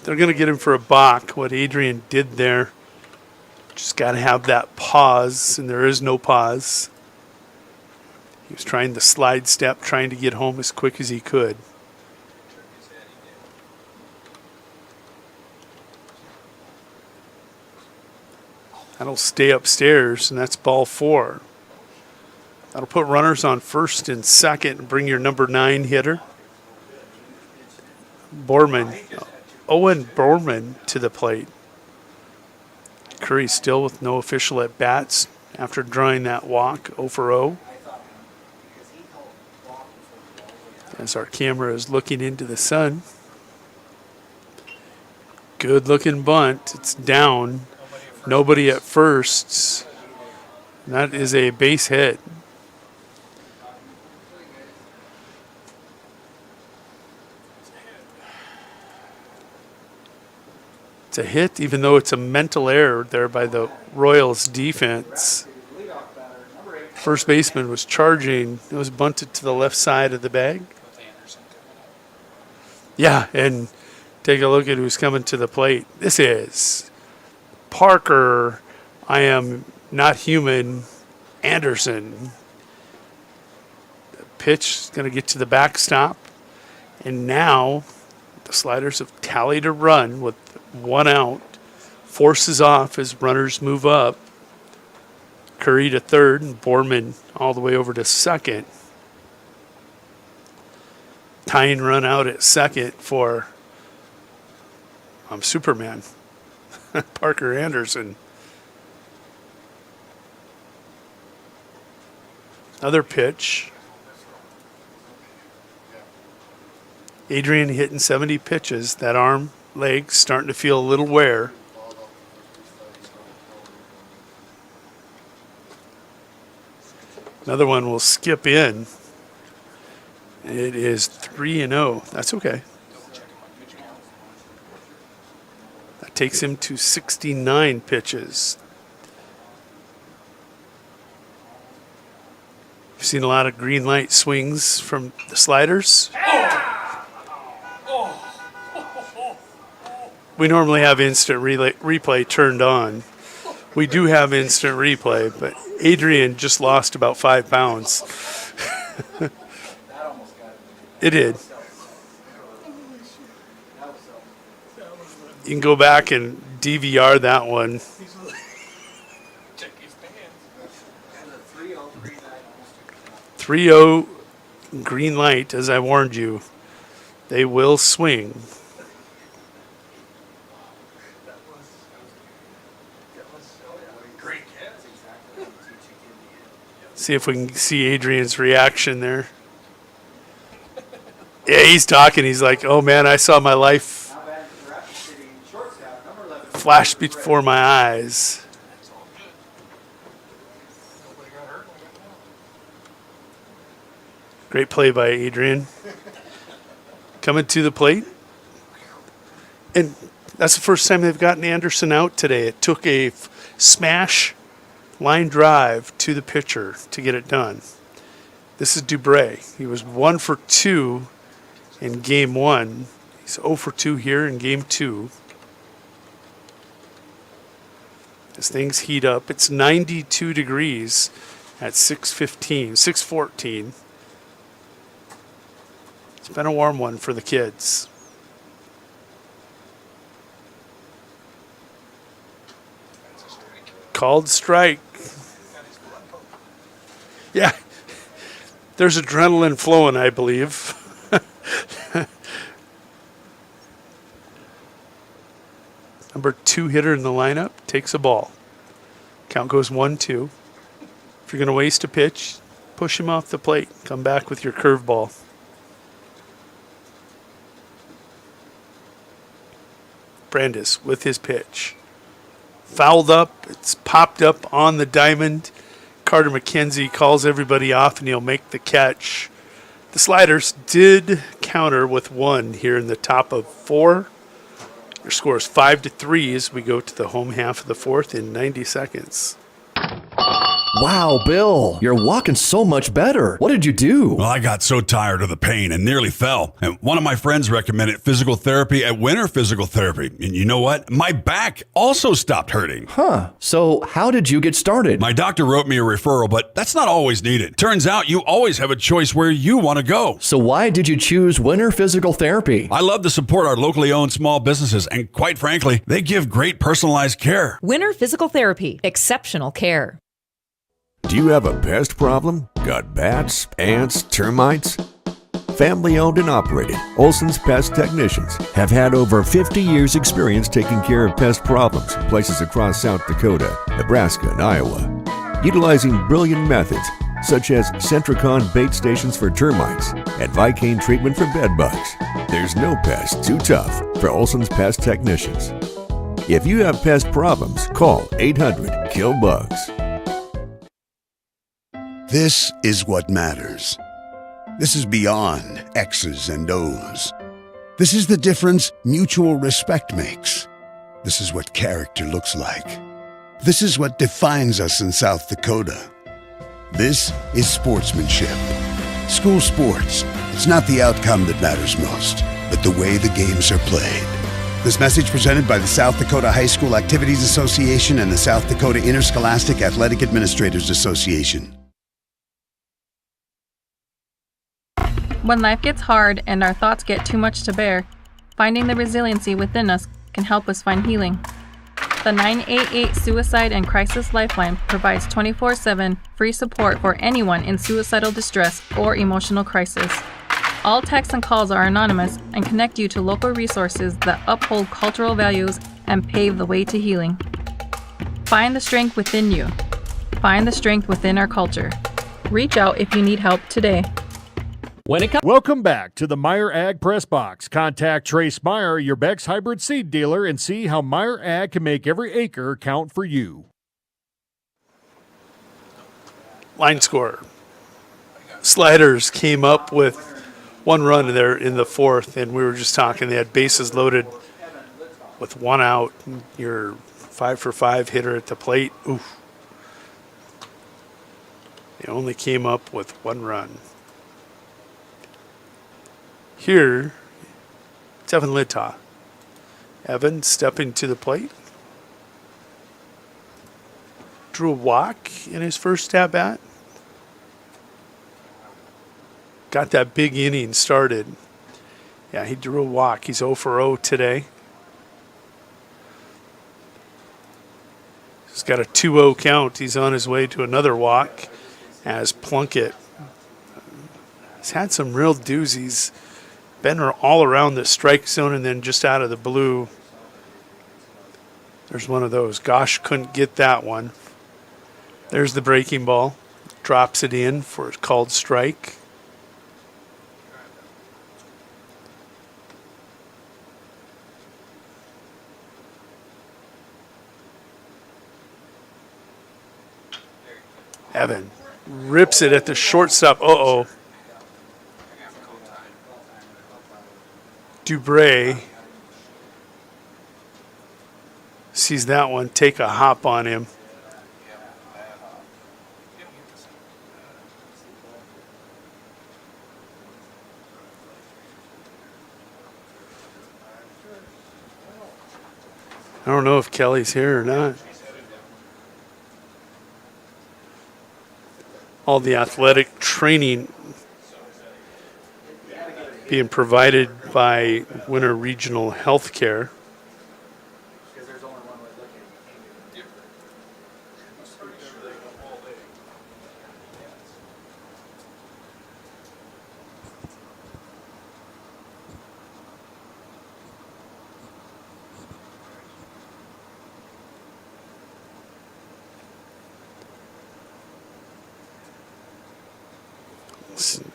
they're going to get him for a balk. What Adrian did there, just got to have that pause, and there is no pause. He was trying the slide step, trying to get home as quick as he could. That'll stay upstairs, and that's ball 4. That'll put runners on first and second and bring your number 9 hitter, Owen Borman, to the plate. Curry still with no official at bats after drawing that walk 0 for 0. As our camera is looking into the sun. Good looking bunt. It's down. Nobody at first. And that is a base hit. It's a hit, even though it's a mental error there by the Royals defense. First baseman was charging. It was bunted to the left side of the bag. Yeah, and take a look at who's coming to the plate. This is Parker, I am not human, Anderson. The pitch is going to get to the backstop. And now the Sliders have tallied a run with 1 out. Forces off as runners move up. Curry to third and Borman all the way over to second. Tying run out at second for Superman. Parker Anderson. Another pitch. Adrian hitting 70 pitches. That arm, leg starting to feel a little wear. Another one will skip in. It is 3-0. That's okay. That takes him to 69 pitches. You've seen a lot of green light swings from the sliders. We normally have instant replay turned on. We do have instant replay, but Adrian just lost about 5 pounds. It did. You can go back and DVR that one. 3-0 green light, as I warned you. They will swing. See if we can see Adrian's reaction there. Yeah, he's talking. He's like, oh, man, I saw my life flash before my eyes. Great play by Adrian. Coming to the plate. And that's the first time they've gotten Anderson out today. It took a smash line drive to the pitcher to get it done. This is Dubray. He was 1 for 2 in game 1. He's 0 for 2 here in game 2. As things heat up, it's 92 degrees at 6:14. It's been a warm one for the kids. Called strike. Yeah, there's adrenaline flowing, I believe. Number 2 hitter in the lineup takes a ball. Count goes 1-2. If you're going to waste a pitch, push him off the plate. Come back with your curveball. Brandis with his pitch. Fouled up. It's popped up on the diamond. Carter McKenzie calls everybody off, and he'll make the catch. The Sliders did counter with 1 here in the top of 4. Your score is 5-3 as we go to the home half of the 4th in 90 seconds. Wow, Bill, you're walking so much better. What did you do? Well, I got so tired of the pain and nearly fell. And one of my friends recommended physical therapy at Winter Physical Therapy. And you know what? My back also stopped hurting. Huh. So how did you get started? My doctor wrote me a referral, but that's not always needed. Turns out you always have a choice where you want to go. So why did you choose Winter Physical Therapy? I love to support our locally owned small businesses. And quite frankly, they give great personalized care. Winter Physical Therapy. Exceptional care. Do you have a pest problem? Got bats, ants, termites? Family owned and operated, Olson's Pest Technicians have had over 50 years experience taking care of pest problems in places across South Dakota, Nebraska, and Iowa. Utilizing brilliant methods such as Centricon bait stations for termites and Vicane treatment for bed bugs. There's no pest too tough for Olson's Pest Technicians. If you have pest problems, call 800-KILL-BUGS. This is what matters. This is beyond X's and O's. This is the difference mutual respect makes. This is what character looks like. This is what defines us in South Dakota. This is sportsmanship. School sports. It's not the outcome that matters most, but the way the games are played. This message presented by the South Dakota High School Activities Association and the South Dakota Interscholastic Athletic Administrators Association. When life gets hard and our thoughts get too much to bear, finding the resiliency within us can help us find healing. The 988 Suicide and Crisis Lifeline provides 24/7 free support for anyone in suicidal distress or emotional crisis. All texts and calls are anonymous and connect you to local resources that uphold cultural values and pave the way to healing. Find the strength within you. Find the strength within our culture. Reach out if you need help today. When it comes. Welcome back to the Meyer Ag Press Box. Contact Trace Meyer, your Beck's hybrid seed dealer, and see how Meyer Ag can make every acre count for you. Line score. Sliders came up with 1 run there in the 4th, and we were just talking. They had bases loaded with 1 out. Your 5-for-5 hitter at the plate. Oof. They only came up with 1 run. Here, it's Evan Littaw. Evan stepping to the plate. Drew a walk in his first at-bat. Got that big inning started. Yeah, he drew a walk. He's 0 for 0 today. He's got a 2-0 count. He's on his way to another walk as Plunkett has had some real doozies. Been all around the strike zone and then just out of the blue. There's one of those. Gosh, couldn't get that one. There's the breaking ball. Drops it in for a called strike. Evan rips it at the shortstop. Uh-oh. Dubray sees that one, take a hop on him. I don't know if Kelly's here or not. All the athletic training being provided by Winter Regional Healthcare.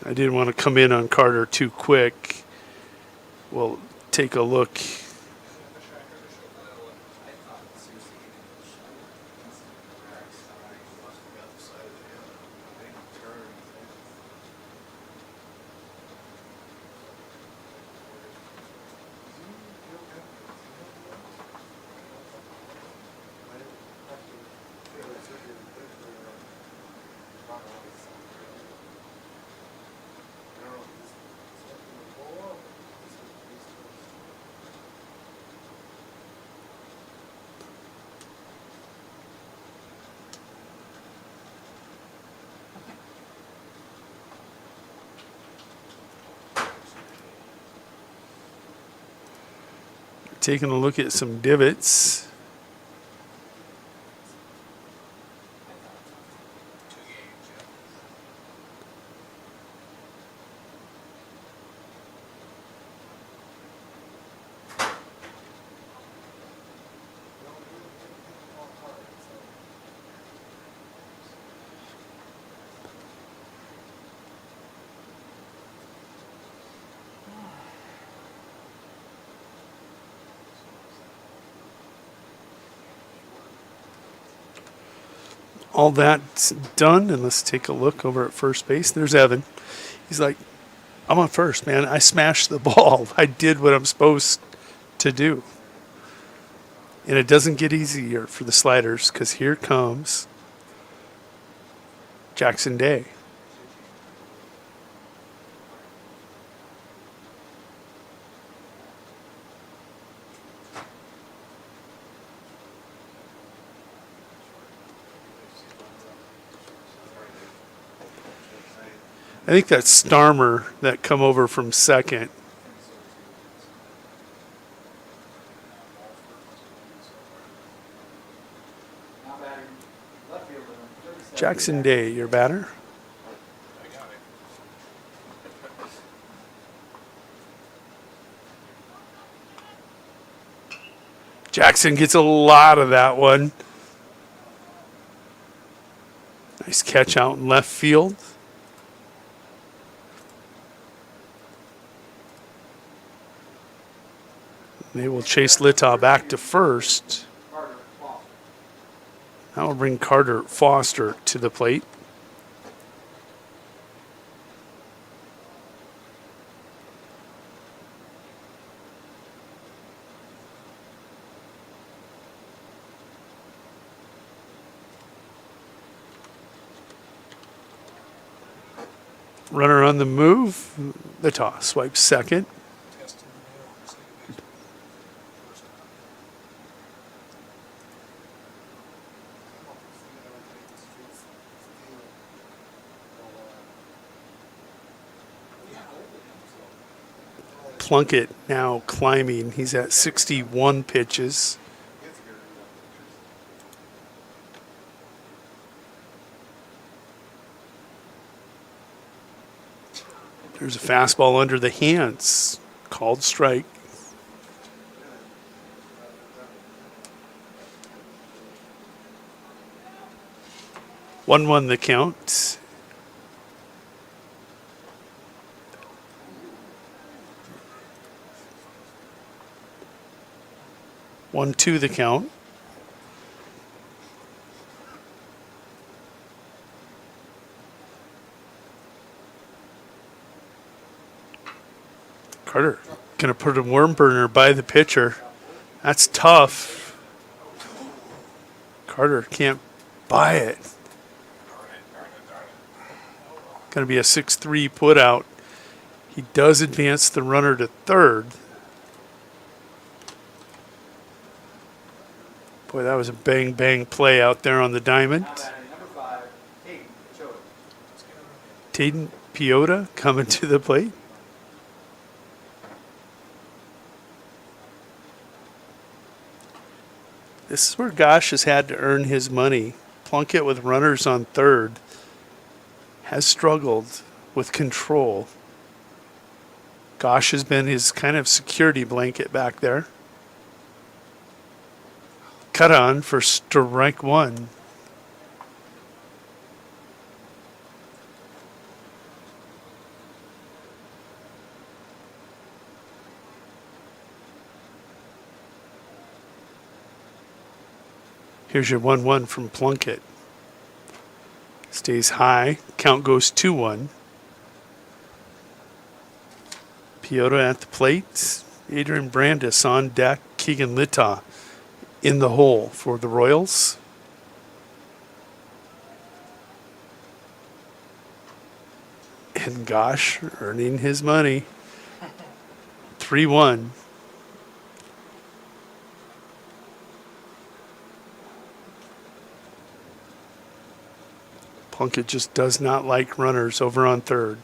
I didn't want to come in on Carter too quick. We'll take a look. Taking a look at some divots. All that's done, and let's take a look over at first base. There's Evan. He's like, I'm on first, man. I smashed the ball. I did what I'm supposed to do. And it doesn't get easier for the Sliders because here comes Jackson Day. I think that's Starmer that come over from second. Jackson Day, your batter. Jackson gets a lot of that one. Nice catch out in left field. They will chase Littaw back to first. That will bring Carter Foster to the plate. Runner on the move. Littaw swipes second. Plunkett now climbing. He's at 61 pitches. There's a fastball under the hands. Called strike. One the count. One, two the count. Carter gonna put a worm burner by the pitcher. That's tough. Carter can't buy it. Gonna be a 6-3 put out. He does advance the runner to third. Boy, that was a bang play out there on the diamond. Taden Piota coming to the plate. This is where Gosh has had to earn his money. Plunkett with runners on third has struggled with control. Gosh has been his kind of security blanket back there. Cut on for strike one. Here's your 1-1 from Plunkett. Stays high. Count goes 2-1. Piota at the plate. Adrian Brandis on deck. Keegan Littaw in the hole for the Royals. And Gosh earning his money. 3-1. Plunkett just does not like runners over on third.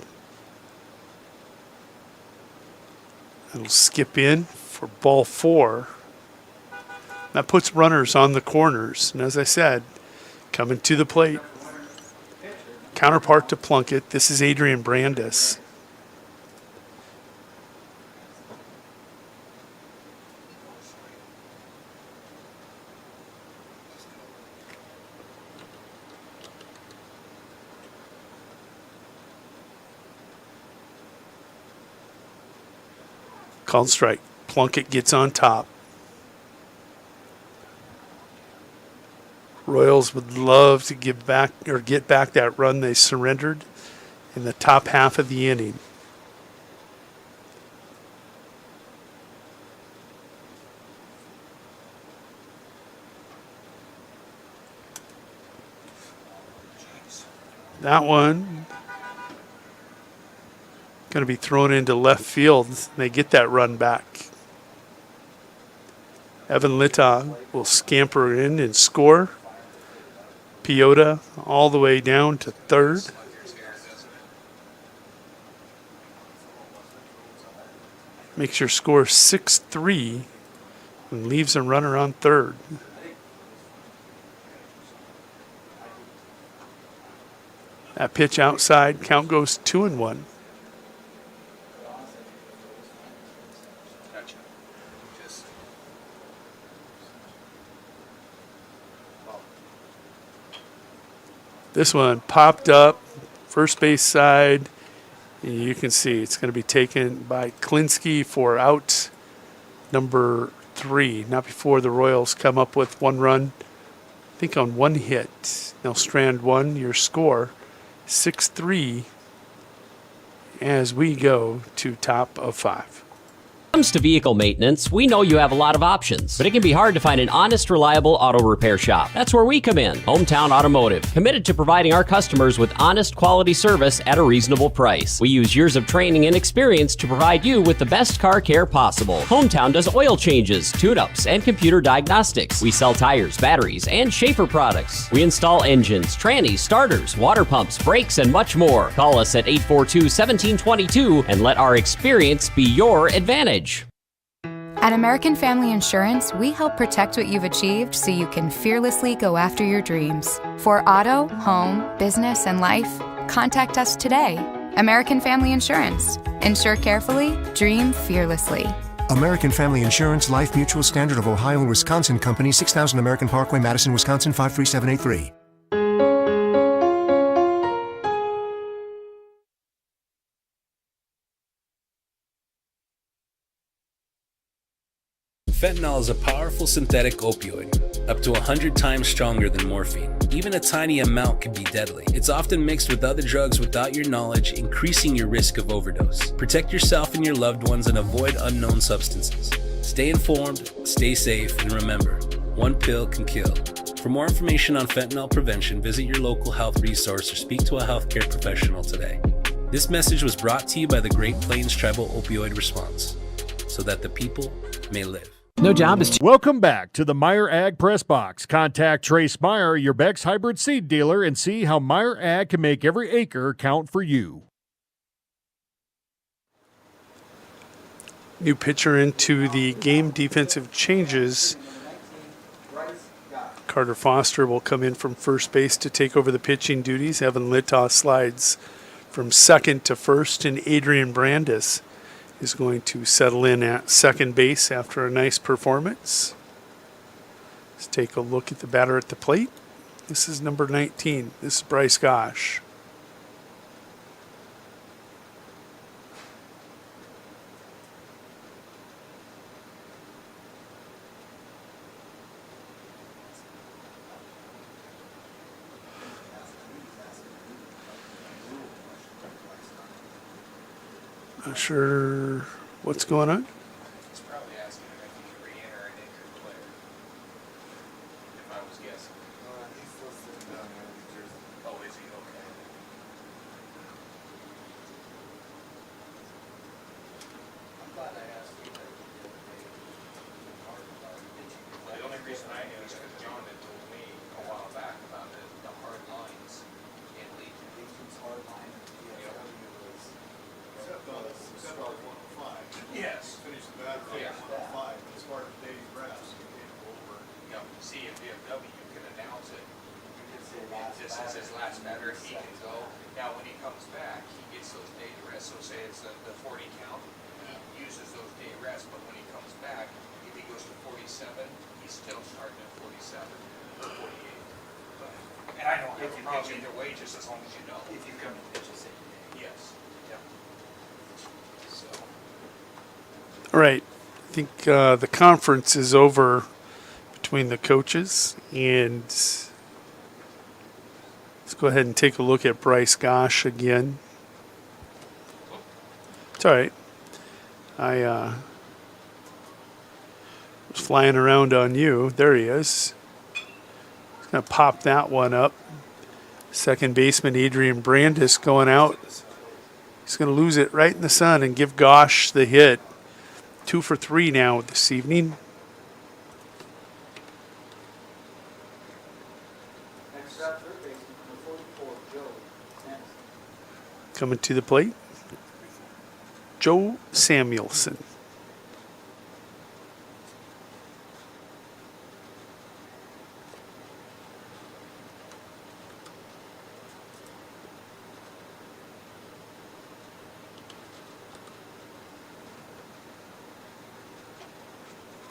It'll skip in for ball 4. That puts runners on the corners. And as I said, coming to the plate. Counterpart to Plunkett, this is Adrian Brandis. Called strike. Plunkett gets on top. Royals would love to give back or get back that run they surrendered in the top half of the inning. That one going to be thrown into left field. They get that run back. Evan Littaw will scamper in and score. Piota all the way down to third. Makes your score 6-3 and leaves a runner on third. That pitch outside, count goes 2-1. This one popped up, first base side, and you can see it's going to be taken by Klinsky for out. number 3, not before the Royals come up with 1 run, I think on 1 hit. They'll strand 1, your score 6-3 as we go to top of 5. When it comes to vehicle maintenance, we know you have a lot of options, but it can be hard to find an honest, reliable auto repair shop. That's where we come in. Hometown Automotive, committed to providing our customers with honest, quality service at a reasonable price. We use years of training and experience to provide you with the best car care possible. Hometown does oil changes, tune-ups, and computer diagnostics. We sell tires, batteries, and Schaefer products. We install engines, trannies, starters, water pumps, brakes, and much more. Call us at 842-1722 and let our experience be your advantage. At American Family Insurance, we help protect what you've achieved so you can fearlessly go after your dreams. For auto, home, business, and life, contact us today. American Family Insurance. Insure carefully, dream fearlessly. American Family Insurance, Life Mutual, Standard of Ohio and Wisconsin Company, 6000 American Parkway, Madison, Wisconsin, 53783. Fentanyl is a powerful synthetic opioid, up to 100 times stronger than morphine. Even a tiny amount can be deadly. It's often mixed with other drugs without your knowledge, increasing your risk of overdose. Protect yourself and your loved ones and avoid unknown substances. Stay informed, stay safe, and remember, one pill can kill. For more information on fentanyl prevention, visit your local health resource or speak to a healthcare professional today. This message was brought to you by the Great Plains Tribal Opioid Response, so that the people may live. No job is Welcome back to the Meyer Ag Press Box. Contact Trace Meyer, your Beck's hybrid seed dealer, and see how Meyer Ag can make every acre count for you. New pitcher into the game, defensive changes. Carter Foster will come in from first base to take over the pitching duties. Evan Littau slides from second to first, and Adrian Brandis is going to settle in at second base after a nice performance. Let's take a look at the batter at the plate. This is number 19. This is Bryce Gosh. Not sure what's going on. He's probably asking him if he can re-enter an injured player. If I was guessing. He's listed down there in New Jersey. Oh, is he? Okay. I'm glad I asked you that the other day. The only reason I knew is because John had told me a while back about the hard lines in Legion. Legion's hard line in the DFW was start 105. Yes. Finish the battery at 105, but as far as Dave's grass, you can't go over. Yeah, see, in VFW, you can announce it. You can say this is his last batter, he can go. Now, when he comes back, he gets those day rests. So say it's the 40 count, he uses those day rests, but when he comes back, if he goes to 47, he's still starting at 47 or 48. And I don't have a problem either way, just as long as you know. If you come and pitch the same day. Yes. Yeah. So. All right. I think the conference is over between the coaches, and let's go ahead and take a look at Bryce Gosh again. It's all right. I was flying around on you. There he is. He's going to pop that one up. Second baseman Adrian Brandis going out. He's going to lose it right in the sun and give Gosh the hit. 2 for 3 now this evening. Coming to the plate, Joe Samuelson.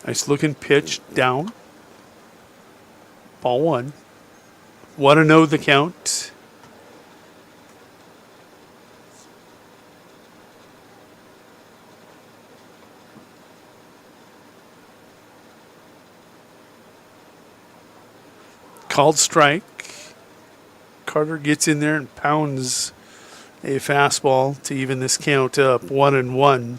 Nice looking pitch down. Ball 1. 1-0 the count. Called strike. Carter gets in there and pounds a fastball to even this count up 1-1.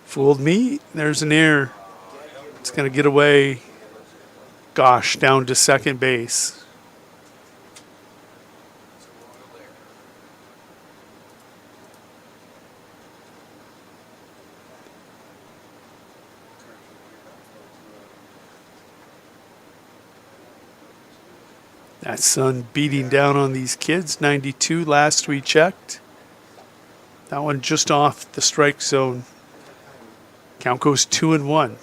Fooled me. There's an error. It's going to get away. Gosh, down to second base. That sun beating down on these kids. 92 last we checked. That one just off the strike zone. Count goes 2-1.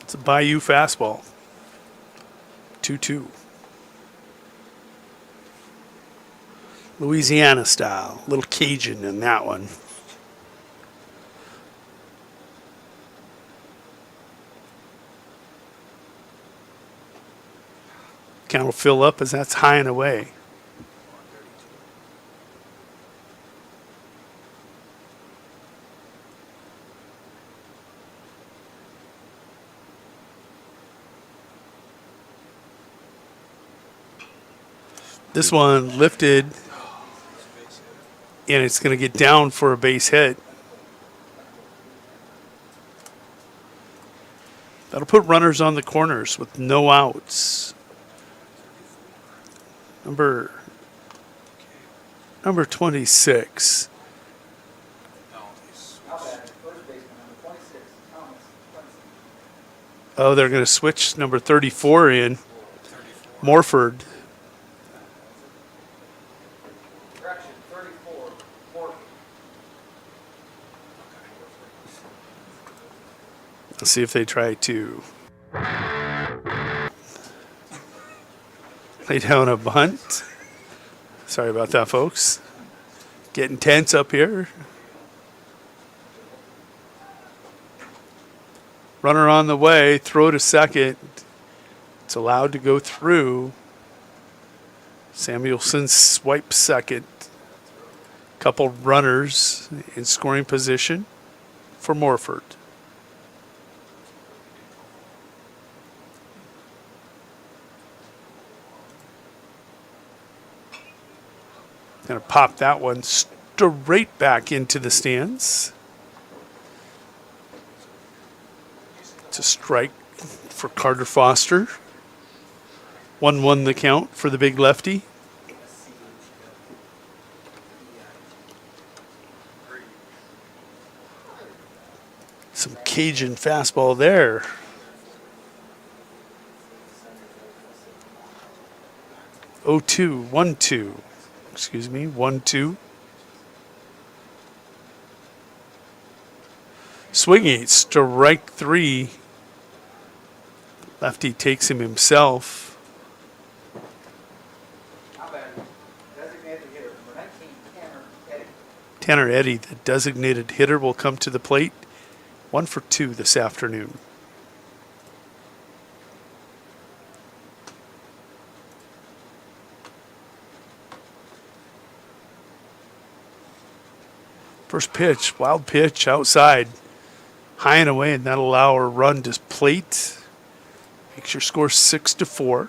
It's a Bayou fastball. 2-2. Louisiana style. Little Cajun in that one. Count will fill up as that's high and away. This one lifted, and it's going to get down for a base hit. That'll put runners on the corners with no outs. Number 26. Oh, they're going to switch number 34 in. Morford. Let's see if they try to lay down a bunt. Sorry about that, folks. Getting tense up here. Runner on the way, throw to second. It's allowed to go through. Samuelson swipes second. Couple runners in scoring position for Morford. Going to pop that one straight back into the stands. It's a strike for Carter Foster. 1-1 the count for the big lefty. Some Cajun fastball there. Oh, 1-2. Excuse me, 1-2. Swinging, strike three. Lefty takes him himself. Tanner Eddy, the designated hitter, will come to the plate. 1 for 2 this afternoon. First pitch, wild pitch outside, high and away, and that'll allow a run to plate. Makes your score 6-4.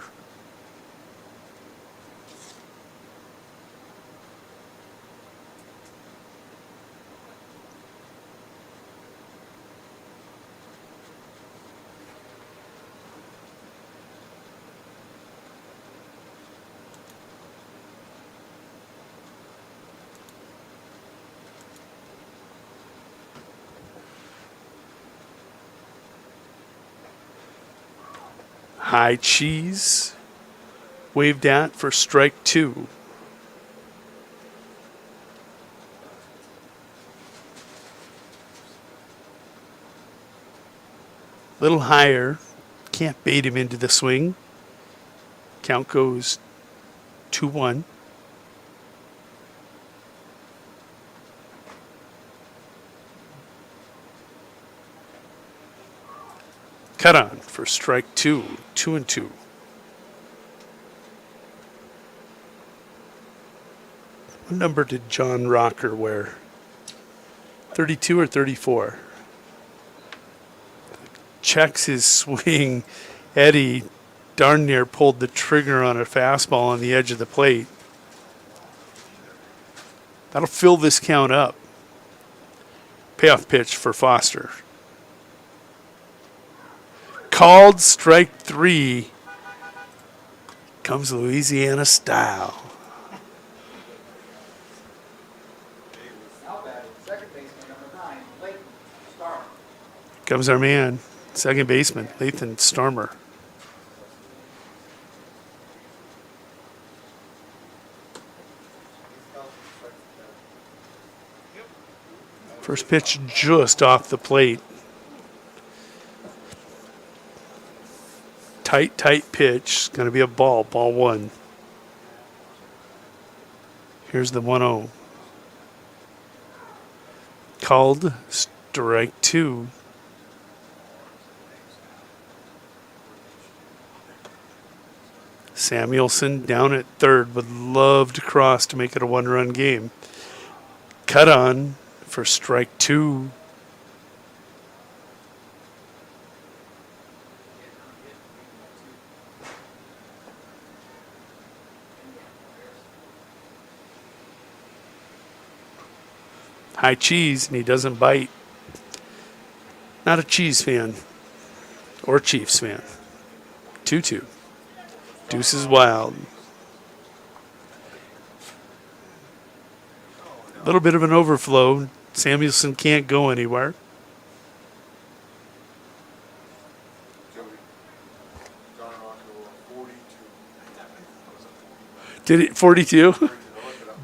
High cheese, waved at for strike 2. Little higher, can't bait him into the swing. Count goes 2-1. Cut on for strike 2, 2-2. What number did John Rocker wear? 32 or 34? Checks his swing. Eddie darn near pulled the trigger on a fastball on the edge of the plate. That'll fill this count up. Payoff pitch for Foster. Called strike 3. Comes Louisiana style. Comes our man, second baseman, Lathan Starmer. First pitch just off the plate. Tight pitch. Going to be a ball. Ball 1. Here's the 1-0. Called strike 2. Samuelson down at third, would love to cross to make it a 1-run game. Cut on for strike 2. High cheese, and he doesn't bite. Not a cheese fan or Chiefs fan. 2-2. Deuce is wild. A little bit of an overflow. Samuelson can't go anywhere. Did it 42?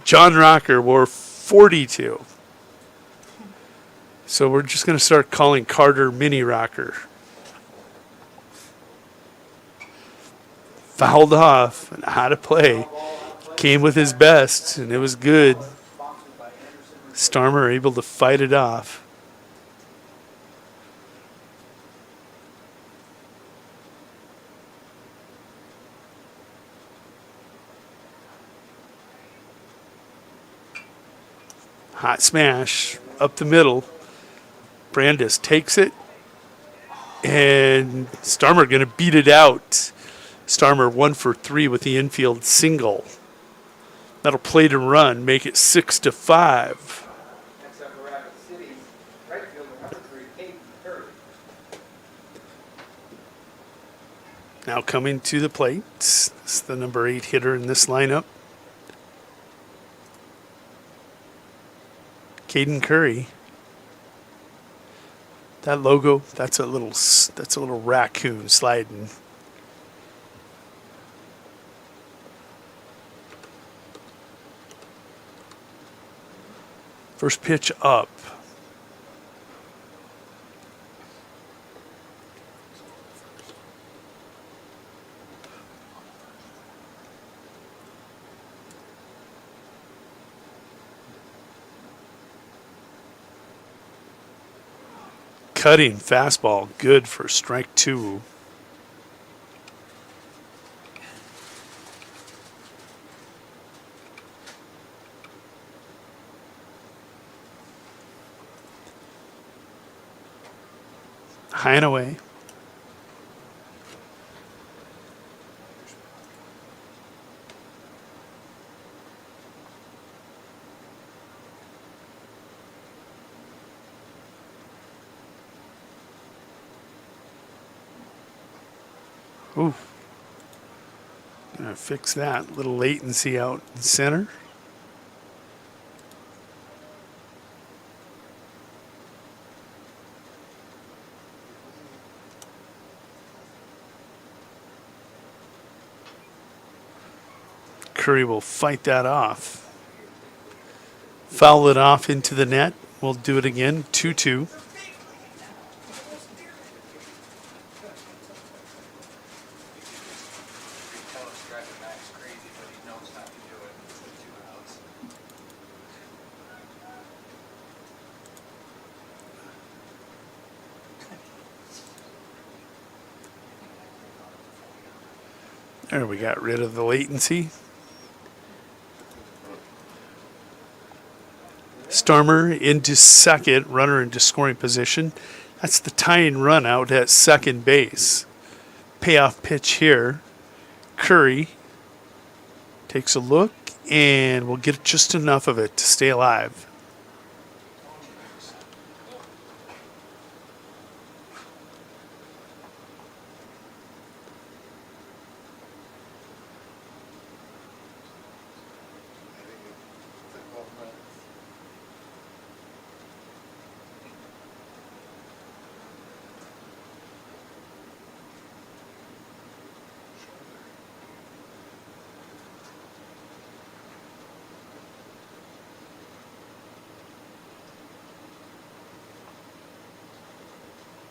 John Rocker wore 42. So we're just going to start calling Carter Mini Rocker. Fouled off and how to play. Came with his best, and it was good. Starmer able to fight it off. Hot smash up the middle. Brandis takes it, and Starmer going to beat it out. Starmer 1 for 3 with the infield single. That'll play to run, make it 6-5. Now coming to the plate, this is the number 8 hitter in this lineup. Caden Curry. That logo, that's a little raccoon sliding. First pitch up. Cutting fastball, good for strike 2. High and away. Ooh. Gonna fix that. Little latency out in center. Curry will fight that off. Foul it off into the net. We'll do it again. 2-2. There, we got rid of the latency. Stormer into second, runner into scoring position. That's the tying run out at second base. Payoff pitch here. Curry takes a look and will get just enough of it to stay alive.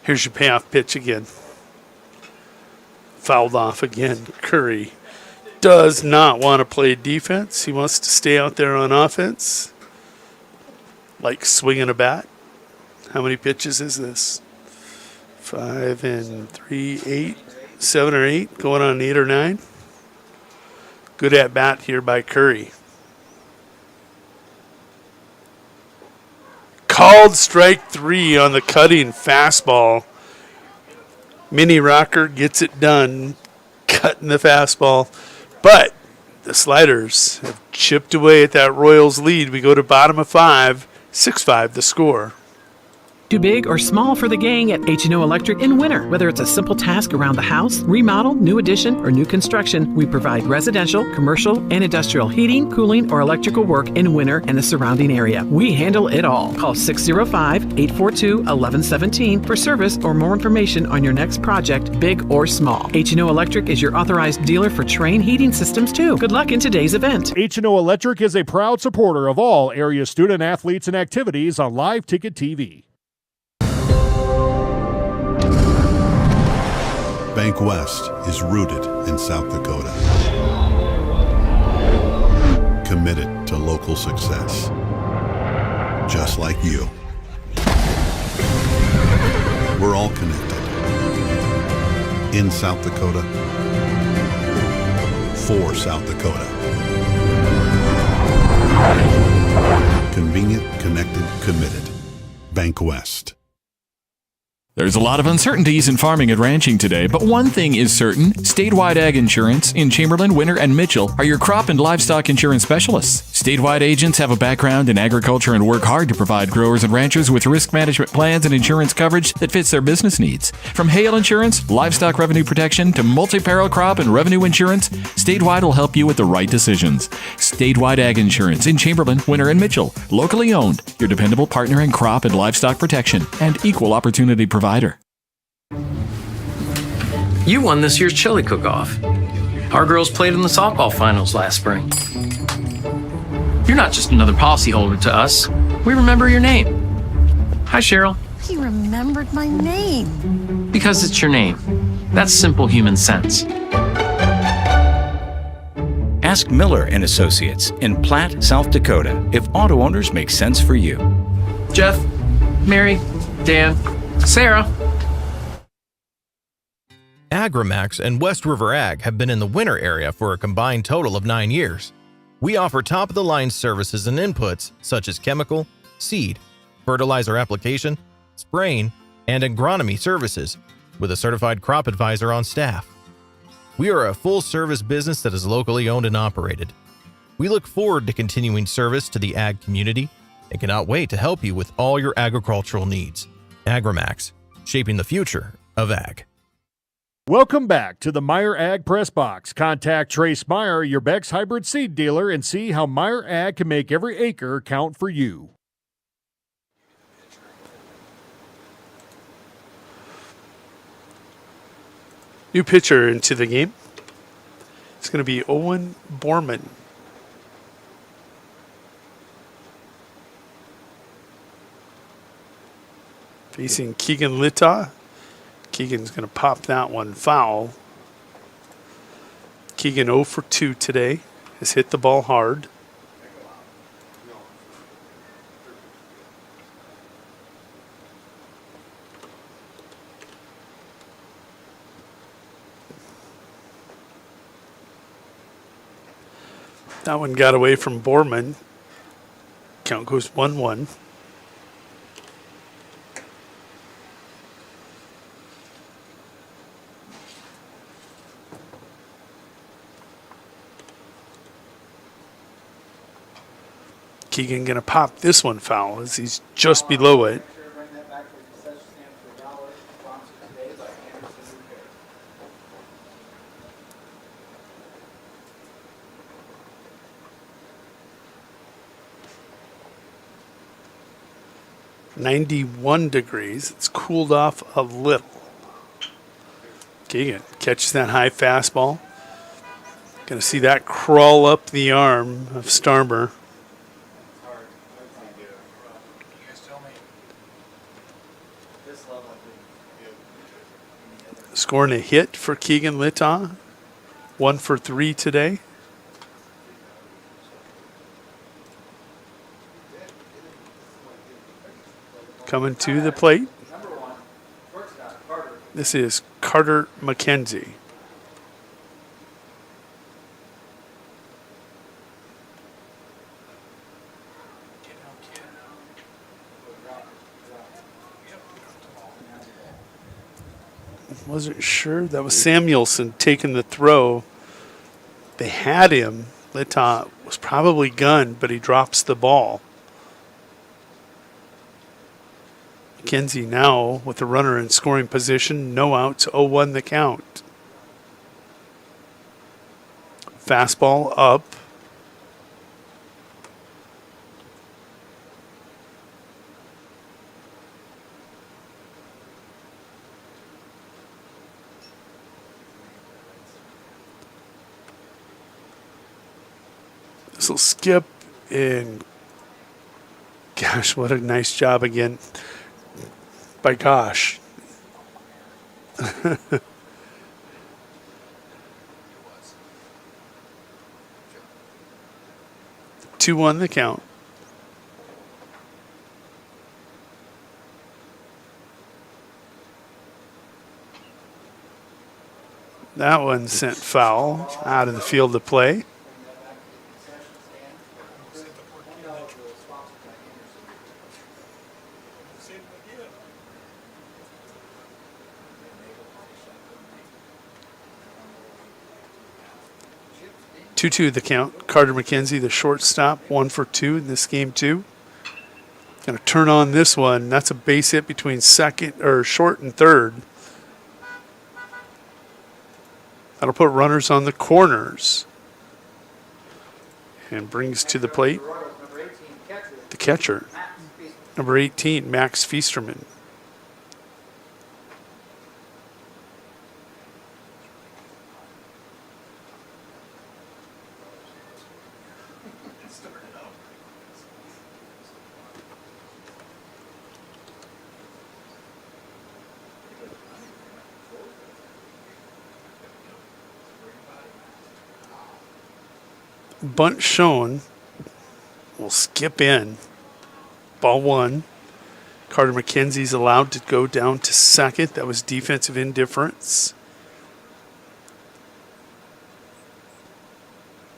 Here's your payoff pitch again. Fouled off again. Curry does not want to play defense. He wants to stay out there on offense. Like swinging a bat. How many pitches is this? 5 and 3, 8, 7 or 8, going on 8 or 9. Good at bat here by Curry. Called strike 3 on the cutting fastball. Mini Rocker gets it done, cutting the fastball. But the Sliders have chipped away at that Royals lead. We go to bottom of 5, 6-5 the score. Too big or small for the gang at H&O Electric in winter. Whether it's a simple task around the house, remodel, new addition, or new construction, we provide residential, commercial, and industrial heating, cooling, or electrical work in winter and the surrounding area. We handle it all. Call 605-842-1117 for service or more information on your next project, big or small. H&O Electric is your authorized dealer for Train heating systems too. Good luck in today's event. H&O Electric is a proud supporter of all area student athletes and activities on Live Ticket TV. Bank West is rooted in South Dakota. Committed to local success. Just like you. We're all connected. In South Dakota. For South Dakota. Convenient, connected, committed. Bank West. There's a lot of uncertainties in farming and ranching today, but one thing is certain. Statewide Ag Insurance in Chamberlain, Winter, and Mitchell are your crop and livestock insurance specialists. Statewide agents have a background in agriculture and work hard to provide growers and ranchers with risk management plans and insurance coverage that fits their business needs. From hail insurance, livestock revenue protection, to multi-peril crop and revenue insurance, Statewide will help you with the right decisions. Statewide Ag Insurance in Chamberlain, Winter, and Mitchell. Locally owned, your dependable partner in crop and livestock protection and equal opportunity provider. You won this year's chili cook-off. Our girls played in the softball finals last spring. You're not just another policyholder to us. We remember your name. Hi, Cheryl. He remembered my name. Because it's your name. That's simple human sense. Ask Miller and Associates in Platte, South Dakota, if auto owners make sense for you. Jeff, Mary, Dan, Sarah. Agrimax and West River Ag have been in the winter area for a combined total of 9 years. We offer top-of-the-line services and inputs such as chemical, seed, fertilizer application, spraying, and agronomy services with a certified crop advisor on staff. We are a full-service business that is locally owned and operated. We look forward to continuing service to the ag community and cannot wait to help you with all your agricultural needs. Agrimax, shaping the future of ag. Welcome back to the Meyer Ag Press Box. Contact Trace Meyer, your Beck's hybrid seed dealer, and see how Meyer Ag can make every acre count for you. New pitcher into the game. It's going to be Owen Borman. Facing Keegan Litta. Keegan's going to pop that one foul. Keegan 0 for 2 today. Has hit the ball hard. That one got away from Borman. Count goes 1-1. Keegan going to pop this one foul as he's just below it. .91 degrees. It's cooled off a little. Keegan catches that high fastball. Going to see that crawl up the arm of Starmer. Scoring a hit for Keegan Littaw. 1 for 3 today. Coming to the plate. This is Carter McKenzie. Wasn't sure. That was Samuelson taking the throw. They had him. Littaw was probably gunned, but he drops the ball. McKenzie now with the runner in scoring position. No outs, 0-1 the count. Fastball up. This will skip, and gosh, what a nice job again by Gosh. 2-1 the count. That one sent foul out of the field of play. Two the count. Carter McKenzie, the shortstop, 1 for 2 in this game too. Going to turn on this one. That's a base hit between short and third. That'll put runners on the corners and brings to the plate the catcher, number 18, Max Feasterman. Bunt shown. Will skip in. Ball 1. Carter McKenzie's allowed to go down to second. That was defensive indifference.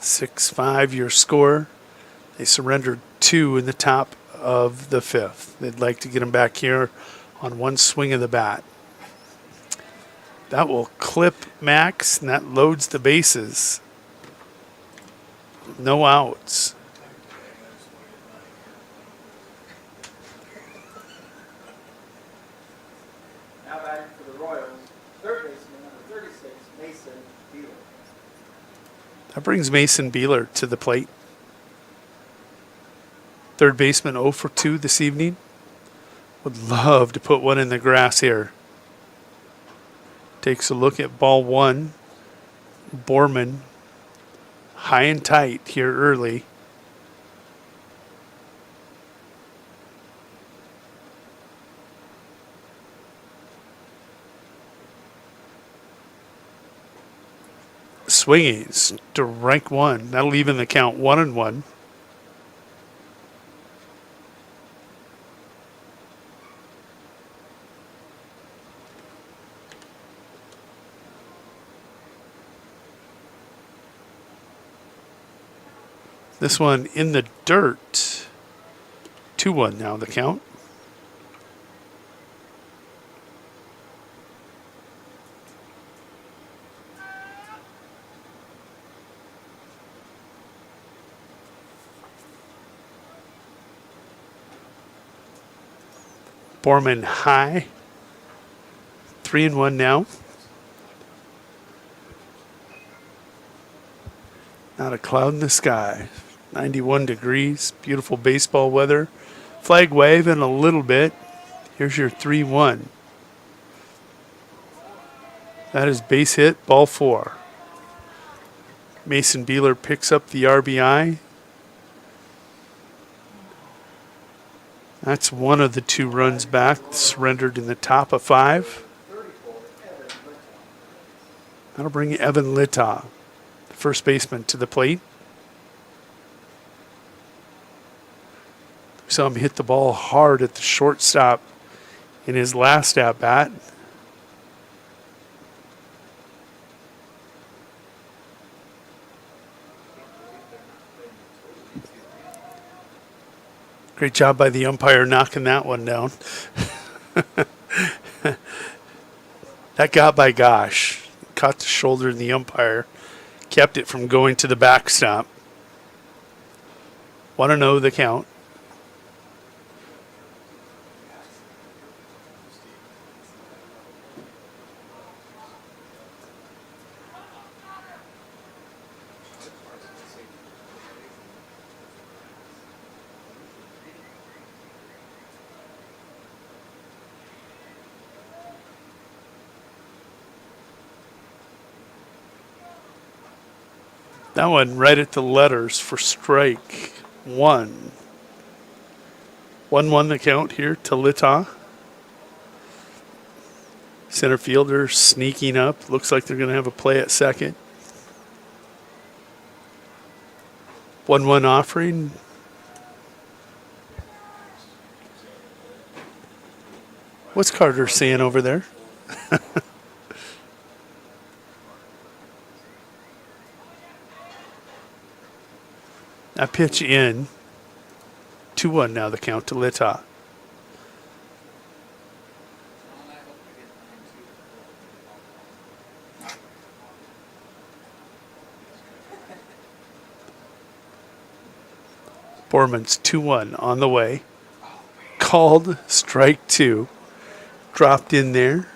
6-5 your score. They surrendered 2 in the top of the 5th. They'd like to get them back here on one swing of the bat. That will clip Max, and that loads the bases. No outs. Now batting for the Royals, third baseman number 36, Mason Beeler. That brings Mason Beeler to the plate. Third baseman 0 for 2 this evening. Would love to put one in the grass here. Takes a look at ball 1. Borman high and tight here early. Swinging, strike 1. That'll even the count 1-1. This one in the dirt. 2-1 now the count. Borman high. 3-1 now. Not a cloud in the sky. 91 degrees. Beautiful baseball weather. Flag waving a little bit. Here's your 3-1. That is base hit, ball 4. Mason Beeler picks up the RBI. That's one of the 2 runs back, surrendered in the top of 5. That'll bring Evan Litta, the first baseman, to the plate. We saw him hit the ball hard at the shortstop in his last at-bat. Great job by the umpire knocking that one down. That got by Gosh. Caught the shoulder of the umpire. Kept it from going to the backstop. 1-0 the count. That one right at the letters for strike 1. 1-1 the count here to Litta. Center fielder sneaking up. Looks like they're going to have a play at second. 1-1 offering. What's Carter saying over there? That pitch in. 2-1 now the count to Litta. Borman's 2-1 on the way. Called strike 2. Dropped in there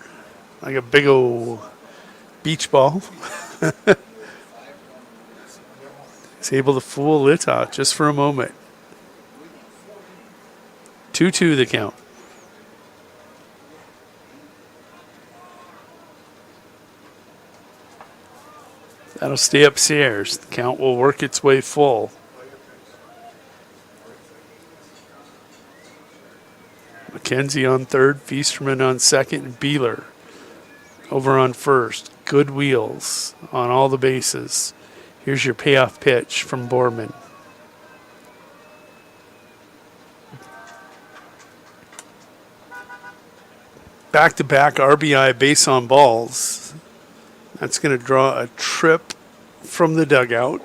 like a big old beach ball. He's able to fool Litta just for a moment. 2-2 the count. That'll stay upstairs. The count will work its way full. McKenzie on third, Feasterman on second, and Beeler over on first. Good wheels on all the bases. Here's your payoff pitch from Borman. Back-to-back RBI base on balls. That's going to draw a trip from the dugout.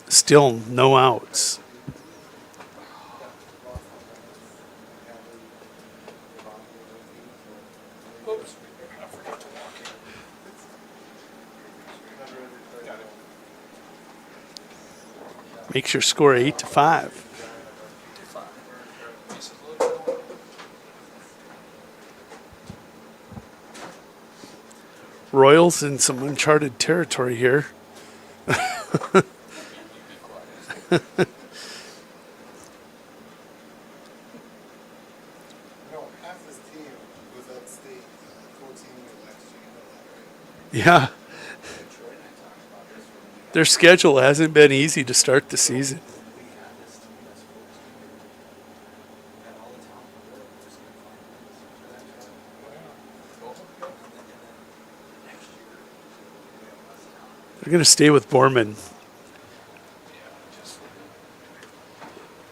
Still no outs. Makes your score 8-5. Royals in some uncharted territory here. Yeah. Their schedule hasn't been easy to start the season. They're going to stay with Borman,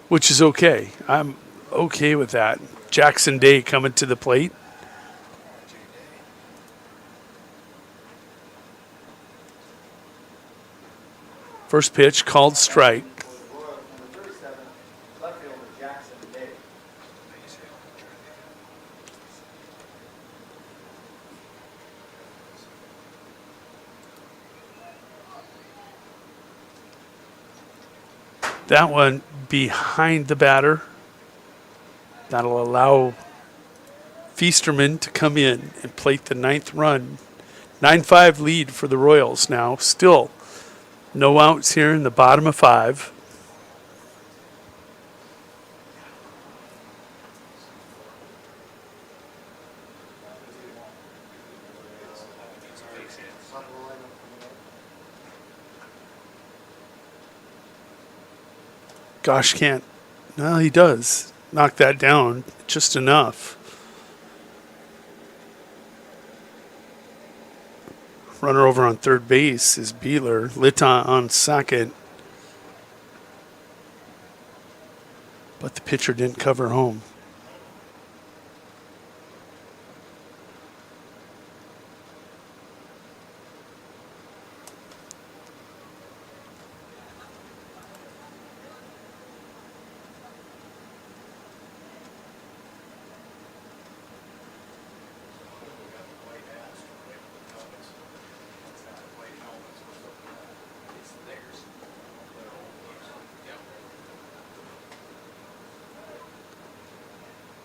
which is okay. I'm okay with that. Jackson Day coming to the plate. First pitch called strike. That one behind the batter. That'll allow Feasterman to come in and plate the 9th run. 9-5 lead for the Royals now. Still no outs here in the bottom of 5. Gosh, can't. No, he does knock that down just enough. Runner over on third base is Beeler. Litton on second. But the pitcher didn't cover home.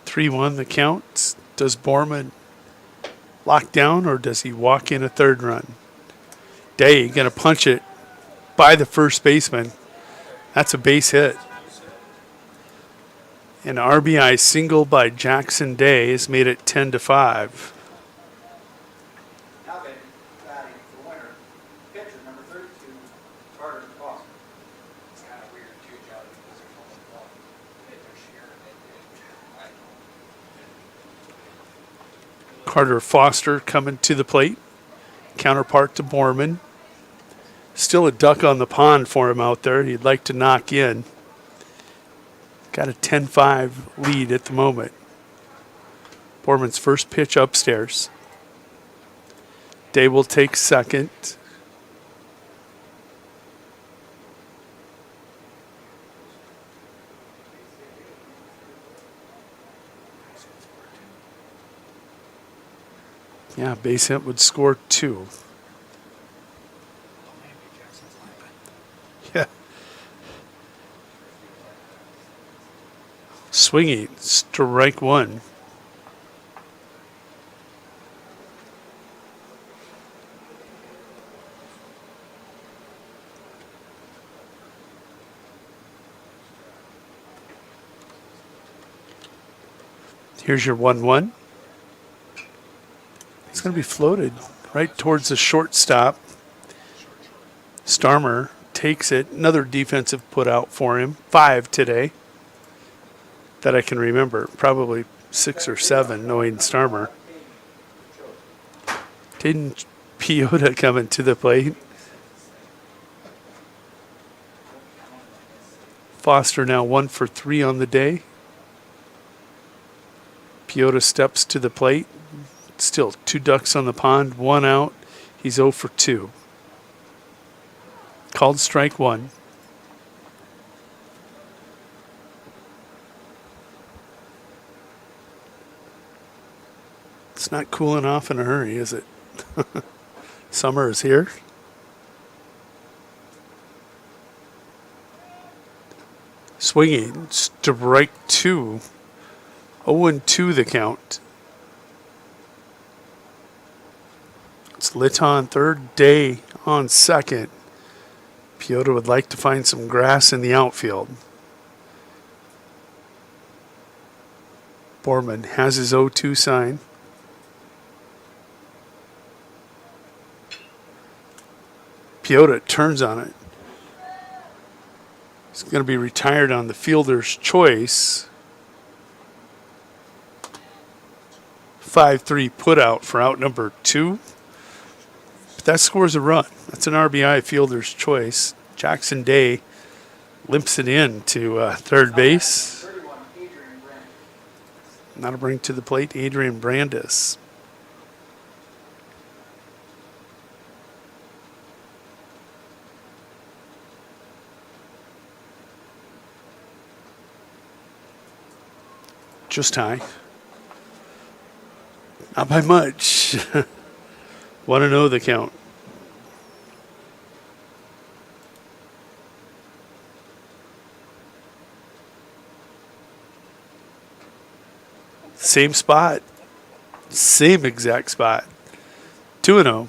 Three-one the count. Does Borman lock down or does he walk in a third run? Day going to punch it by the first baseman. That's a base hit. An RBI single by Jackson Day has made it 10-5. Carter Foster coming to the plate. Counterpart to Borman. Still a duck on the pond for him out there. He'd like to knock in. Got a 10-5 lead at the moment. Borman's first pitch upstairs. Day will take second. Yeah, base hit would score 2. Yeah. Swinging, strike 1. Here's your 1-1. It's going to be floated right towards the shortstop. Starmer takes it. Another defensive put out for him. 5 today that I can remember. Probably 6 or 7 knowing Starmer. Didn't Piota coming to the plate. Foster now 1 for 3 on the day. Piota steps to the plate. Still 2 ducks on the pond, 1 out. He's 0 for 2. Called strike 1. It's not cooling off in a hurry, is it? Summer is here. Swinging, strike 2. 0-2 the count. It's Litton third, Day on second. Piota would like to find some grass in the outfield. Borman has his 0-2 sign. Piota turns on it. He's going to be retired on the fielder's choice. 5-3 put out for out number 2. But that scores a run. That's an RBI fielder's choice. Jackson Day limps it in to third base. That'll bring to the plate Adrian Brandis. Just high. Not by much. 1-0 the count. Same spot. Same exact spot. 2-0.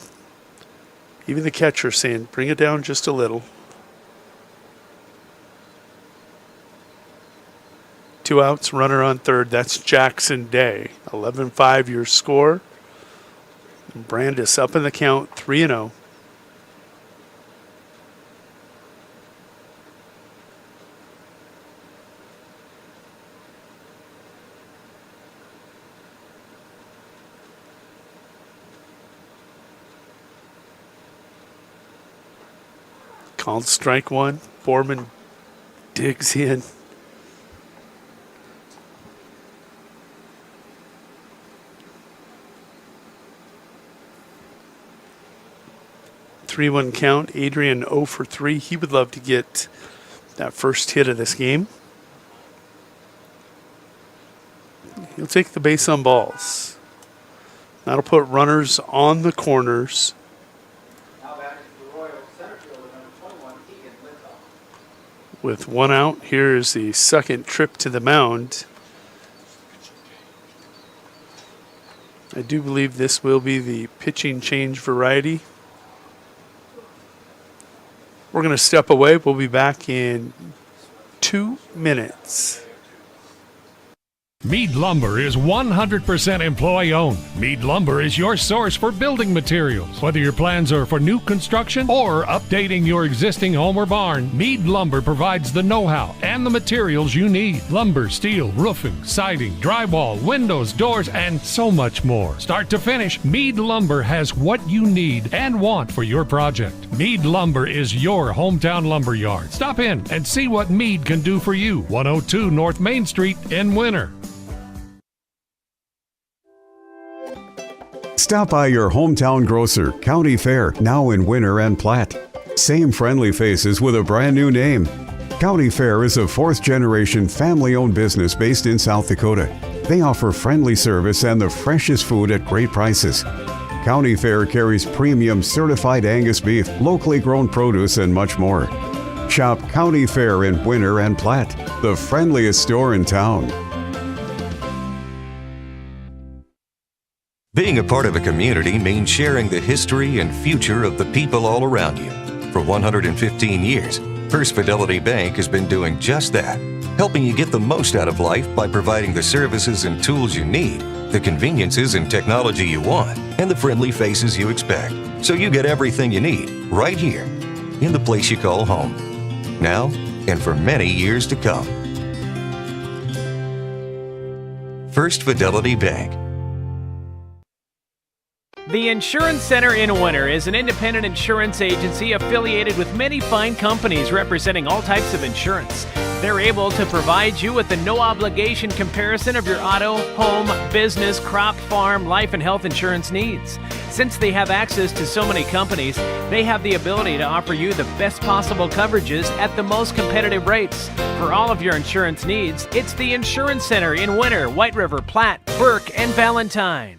Even the catcher saying, bring it down just a little. 2 outs, runner on third. That's Jackson Day. 11-5 your score. And Brandis up in the count, 3-0. Called strike one. Foreman digs in. Three-one count. Adrian 0 for 3. He would love to get that first hit of this game. He'll take the base on balls. That'll put runners on the corners. With 1 out, here is the second trip to the mound. I do believe this will be the pitching change variety. We're going to step away. We'll be back in 2 minutes. Mead Lumber is 100% employee-owned. Mead Lumber is your source for building materials. Whether your plans are for new construction or updating your existing home or barn, Mead Lumber provides the know-how and the materials you need. Lumber, steel, roofing, siding, drywall, windows, doors, and so much more. Start to finish, Mead Lumber has what you need and want for your project. Mead Lumber is your hometown lumber yard. Stop in and see what Mead can do for you. 102 North Main Street in Winter. Stop by your hometown grocer, County Fair, now in Winter and Platte. Same friendly faces with a brand new name. County Fair is a 4th-generation family-owned business based in South Dakota. They offer friendly service and the freshest food at great prices. County Fair carries premium certified Angus beef, locally grown produce, and much more. Shop County Fair in Winter and Platte, the friendliest store in town. Being a part of a community means sharing the history and future of the people all around you. For 115 years, First Fidelity Bank has been doing just that, helping you get the most out of life by providing the services and tools you need, the conveniences and technology you want, and the friendly faces you expect. So you get everything you need right here in the place you call home. Now and for many years to come. First Fidelity Bank. The Insurance Center in Winter is an independent insurance agency affiliated with many fine companies representing all types of insurance. They're able to provide you with a no-obligation comparison of your auto, home, business, crop, farm, life, and health insurance needs. Since they have access to so many companies, they have the ability to offer you the best possible coverages at the most competitive rates. For all of your insurance needs, it's the Insurance Center in Winter, White River, Platte, Burke, and Valentine.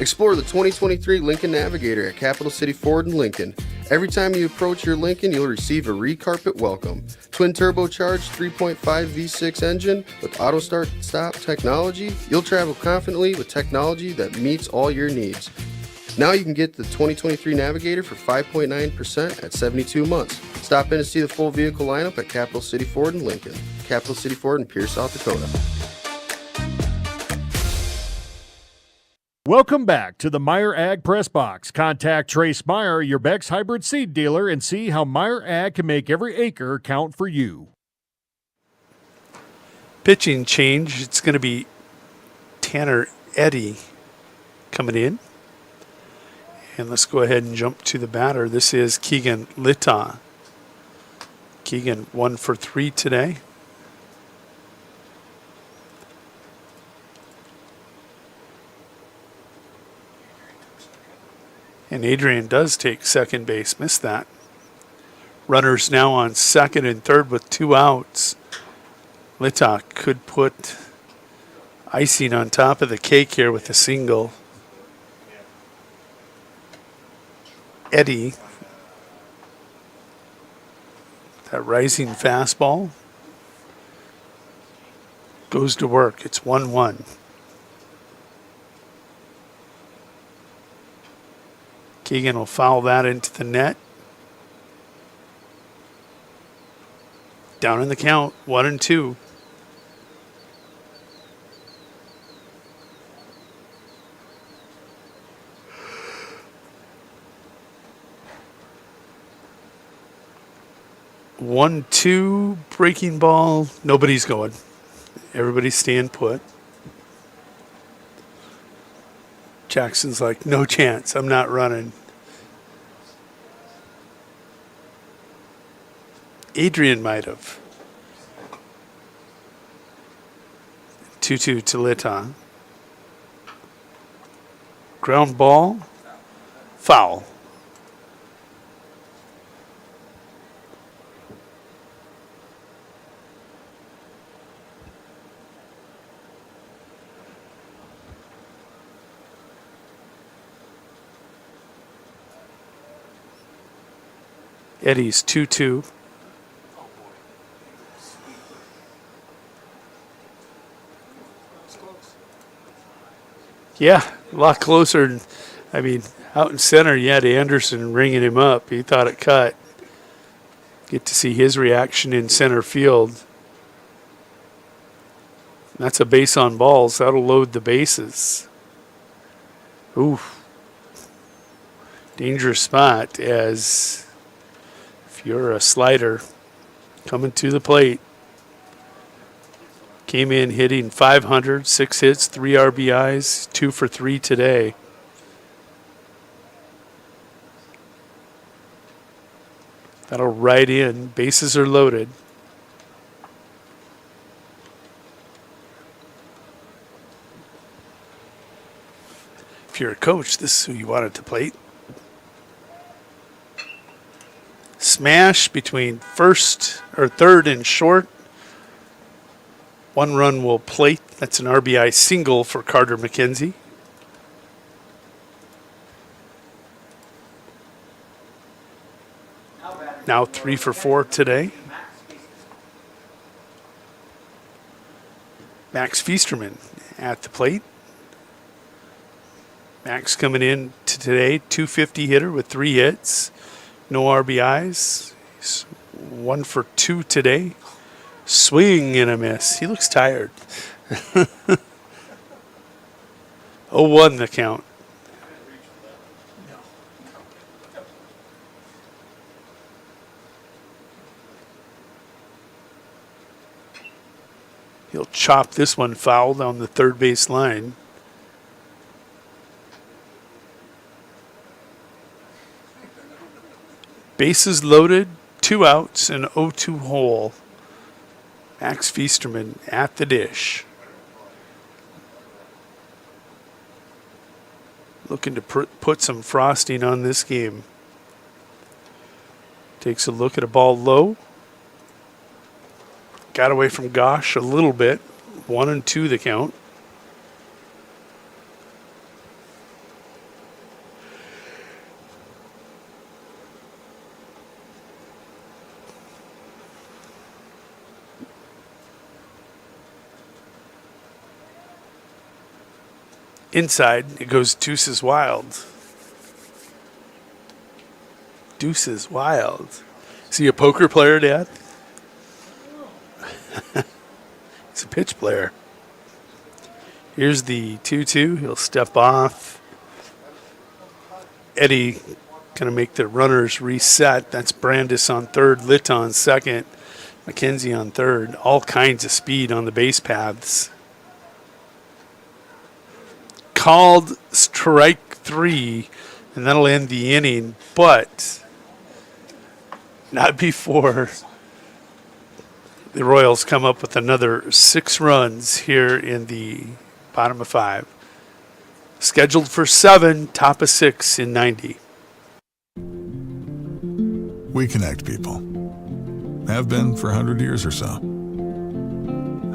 Explore the 2023 Lincoln Navigator at Capital City Ford in Lincoln. Every time you approach your Lincoln, you'll receive a re-carpet welcome. Twin turbocharged 3.5 V6 engine with auto start-stop technology, you'll travel confidently with technology that meets all your needs. Now you can get the 2023 Navigator for 5.9% at 72 months. Stop in to see the full vehicle lineup at Capital City Ford in Lincoln. Capital City Ford in Pierce, South Dakota. Welcome back to the Meyer Ag Press Box. Contact Trace Meyer, your Beck's hybrid seed dealer, and see how Meyer Ag can make every acre count for you. Pitching change. It's going to be Tanner Eddy coming in. And let's go ahead and jump to the batter. This is Keegan Litta. Keegan 1 for 3 today. And Adrian does take second base. Missed that. Runners now on second and third with 2 outs. Litok could put icing on top of the cake here with a single. Eddie, that rising fastball, goes to work. It's 1-1. Keegan will foul that into the net. Down in the count, 1-2. One, two, breaking ball. Nobody's going. Everybody's staying put. Jackson's like, no chance. I'm not running. Adrian might have. 2-2 to Lita. Ground ball. Foul. Eddie's 2-2. Yeah, a lot closer. I mean, out in center, you had Anderson ringing him up. He thought it cut. Get to see his reaction in center field. That's a base on balls. That'll load the bases. Oof. Dangerous spot as if you're a slider coming to the plate. Came in hitting .500, 6 hits, 3 RBIs, 2 for 3 today. That'll right in. Bases are loaded. If you're a coach, this is who you want at the plate. Smash between first or third and short. 1 run will plate. That's an RBI single for Carter McKenzie. Now 3 for 4 today. Max Feasterman at the plate. Max coming in to today, 250 hitter with 3 hits, no RBIs. He's 1 for 2 today. Swing and a miss. He looks tired. 0-1 the count. He'll chop this one foul down the third base line. Bases loaded, 2 outs, and 0-2 hole. Max Feasterman at the dish. Looking to put some frosting on this game. Takes a look at a ball low. Got away from Gosh a little bit. 1-2 the count. Inside, it goes Deuces Wild. Deuces Wild. Is he a poker player, Dad? He's a pitch player. Here's the 2-2. He'll step off. Eddie going to make the runners reset. That's Brandis on third, Litt on second, McKenzie on third. All kinds of speed on the base paths. Called strike 3, and that'll end the inning, but not before the Royals come up with another 6 runs here in the bottom of 5. Scheduled for 7, top of 6 in 90. We connect people. Have been for 100 years or so.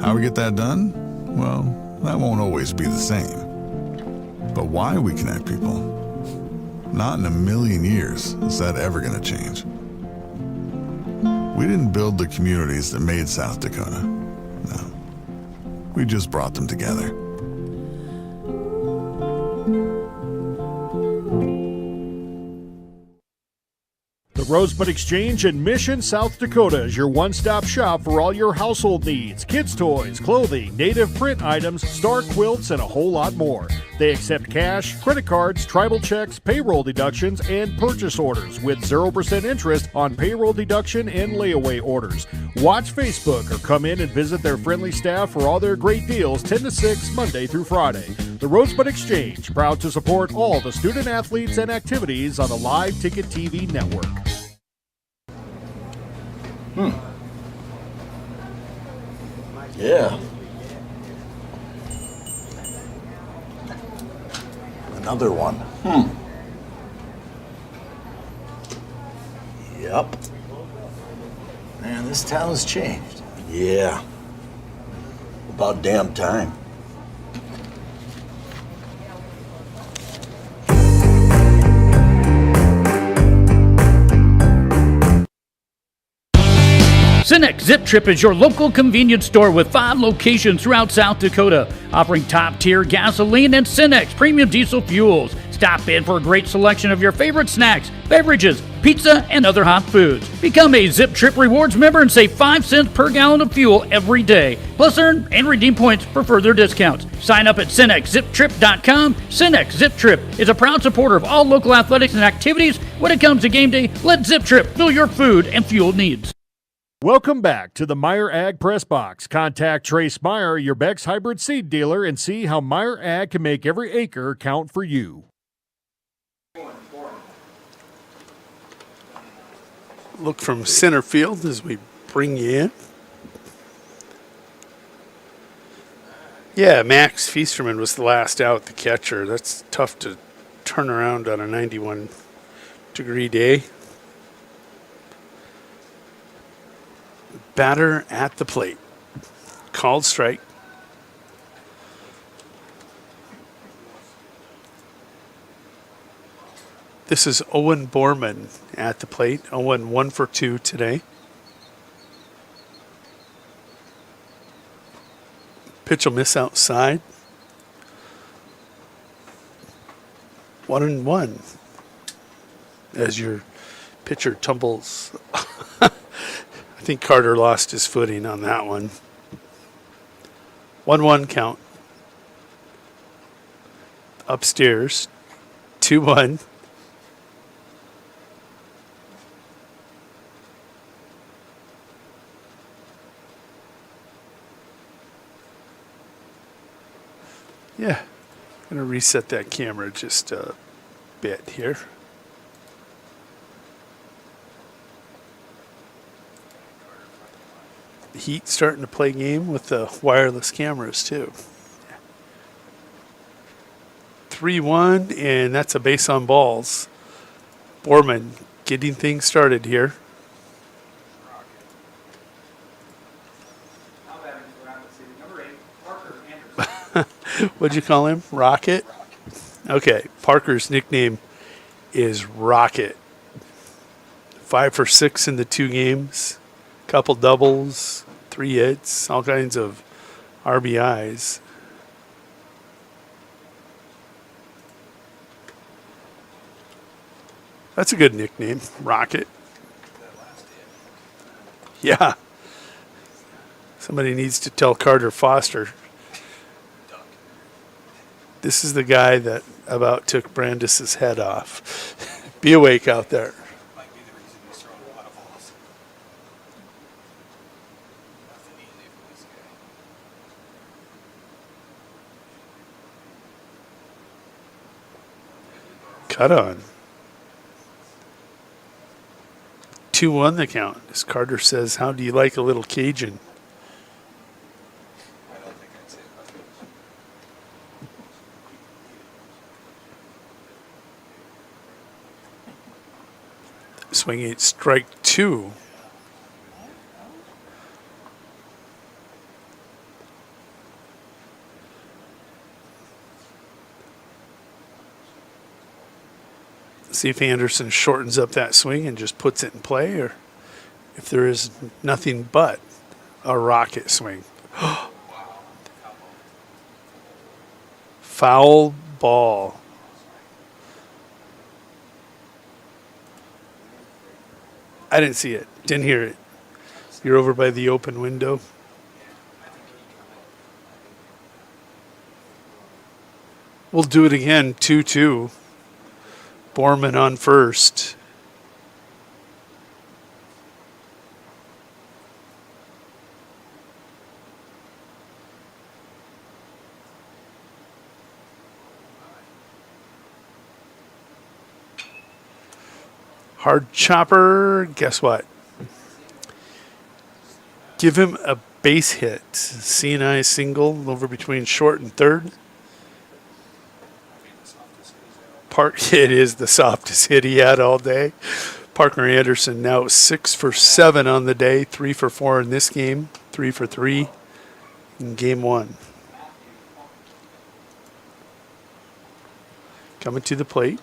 How we get that done? Well, that won't always be the same. But why we connect people? Not in a million years is that ever going to change. We didn't build the communities that made South Dakota. No. We just brought them together. The Rosebud Exchange in Mission, South Dakota is your one-stop shop for all your household needs, kids' toys, clothing, native print items, star quilts, and a whole lot more. They accept cash, credit cards, tribal checks, payroll deductions, and purchase orders with 0% interest on payroll deduction and layaway orders. Watch Facebook or come in and visit their friendly staff for all their great deals 10 to 6 Monday through Friday. The Rosebud Exchange, proud to support all the student athletes and activities on the Live Ticket TV network. Yeah. Another one. Yep. Man, this town's changed. Yeah. About damn time. Cenex Zip Trip is your local convenience store with 5 locations throughout South Dakota, offering top-tier gasoline and Cenex premium diesel fuels. Stop in for a great selection of your favorite snacks, beverages, pizza, and other hot foods. Become a Zip Trip Rewards member and save 5 cents per gallon of fuel every day. Plus, earn and redeem points for further discounts. Sign up at CenexZipTrip.com. Cenex Zip Trip is a proud supporter of all local athletics and activities. When it comes to game day, let Zip Trip fill your food and fuel needs. Welcome back to the Meyer Ag Press Box. Contact Trace Meyer, your Beck's hybrid seed dealer, and see how Meyer Ag can make every acre count for you. Look from center field as we bring you in. Yeah, Max Feasterman was the last out, the catcher. That's tough to turn around on a 91-degree day. Batter at the plate. Called strike. This is Owen Borman at the plate. Owen 1 for 2 today. Pitch will miss outside. 1-1 as your pitcher tumbles. I think Carter lost his footing on that one. 1-1 count. Upstairs. 2-1. Yeah. I'm going to reset that camera just a bit here. Heat starting to play game with the wireless cameras too. 3-1, and that's a base on balls. Borman getting things started here. What'd you call him? Rocket? Okay, Parker's nickname is Rocket. 5 for 6 in the 2 games. Couple doubles, 3 hits, all kinds of RBIs. That's a good nickname, Rocket. Yeah. Somebody needs to tell Carter Foster. This is the guy that about took Brandis's head off. Be awake out there. Cut on. 2-1 the count. As Carter says, how do you like a little Cajun? Swinging strike 2. See if Anderson shortens up that swing and just puts it in play, or if there is nothing but a rocket swing. Foul ball. I didn't see it. Didn't hear it. You're over by the open window. We'll do it again, 2-2. Borman on first. Hard chopper, guess what? Give him a base hit. C&I single over between short and third. It is the softest hit he had all day. Parker Anderson now 6 for 7 on the day, 3 for 4 in this game, 3 for 3 in game 1. Coming to the plate.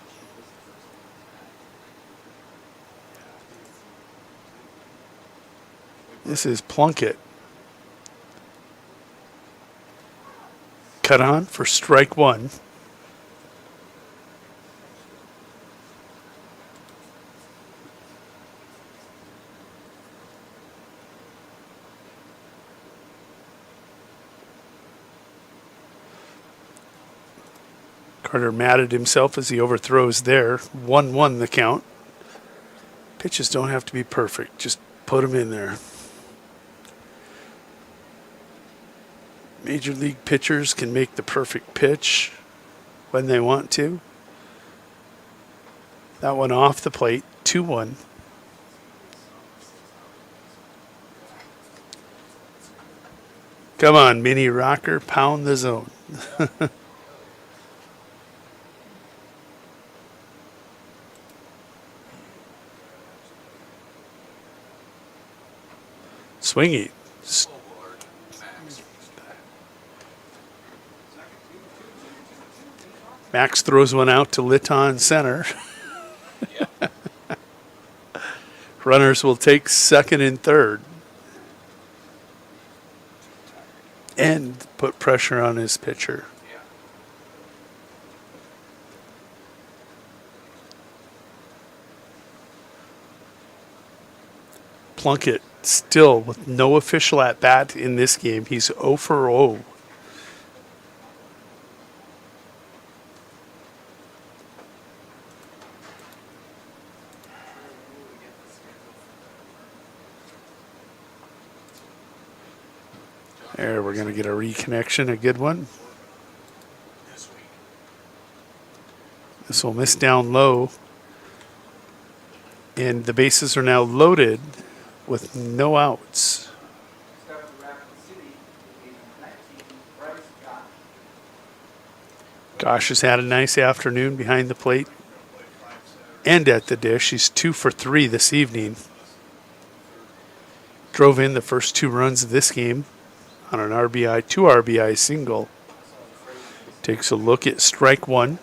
This is Plunkett. Cut on for strike 1. Carter mad at himself as he overthrows there. 1-1 the count. Pitches don't have to be perfect. Just put them in there. Major league pitchers can make the perfect pitch when they want to. That one off the plate. 2-1. Come on, mini rocker. Pound the zone. Swingy. Max throws one out to Litton center. Runners will take second and third. And put pressure on his pitcher. Plunkett still with no official at bat in this game. He's 0 for 0. There, we're going to get a reconnection, a good one. This will miss down low. And the bases are now loaded with no outs. Gosh has had a nice afternoon behind the plate and at the dish. He's 2 for 3 this evening. Drove in the first 2 runs of this game on an RBI, 2 RBI single. Takes a look at strike 1.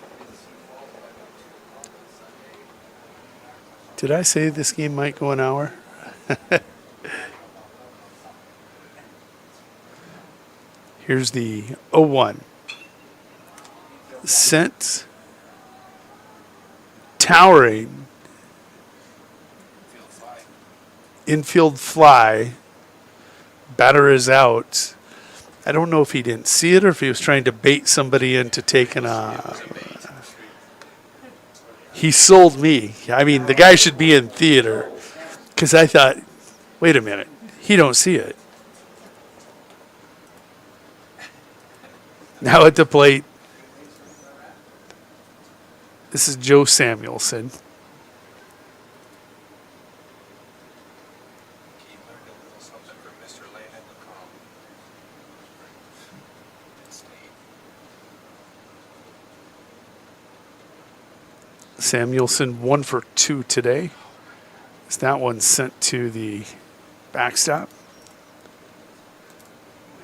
Did I say this game might go an hour? Here's the 0-1. Sent. Towering. Infield fly. Batter is out. I don't know if he didn't see it or if he was trying to bait somebody into taking a... He sold me. I mean, the guy should be in theater. Because I thought, wait a minute, he don't see it. Now at the plate, this is Joe Samuelson. Samuelson 1 for 2 today. Is that one sent to the backstop?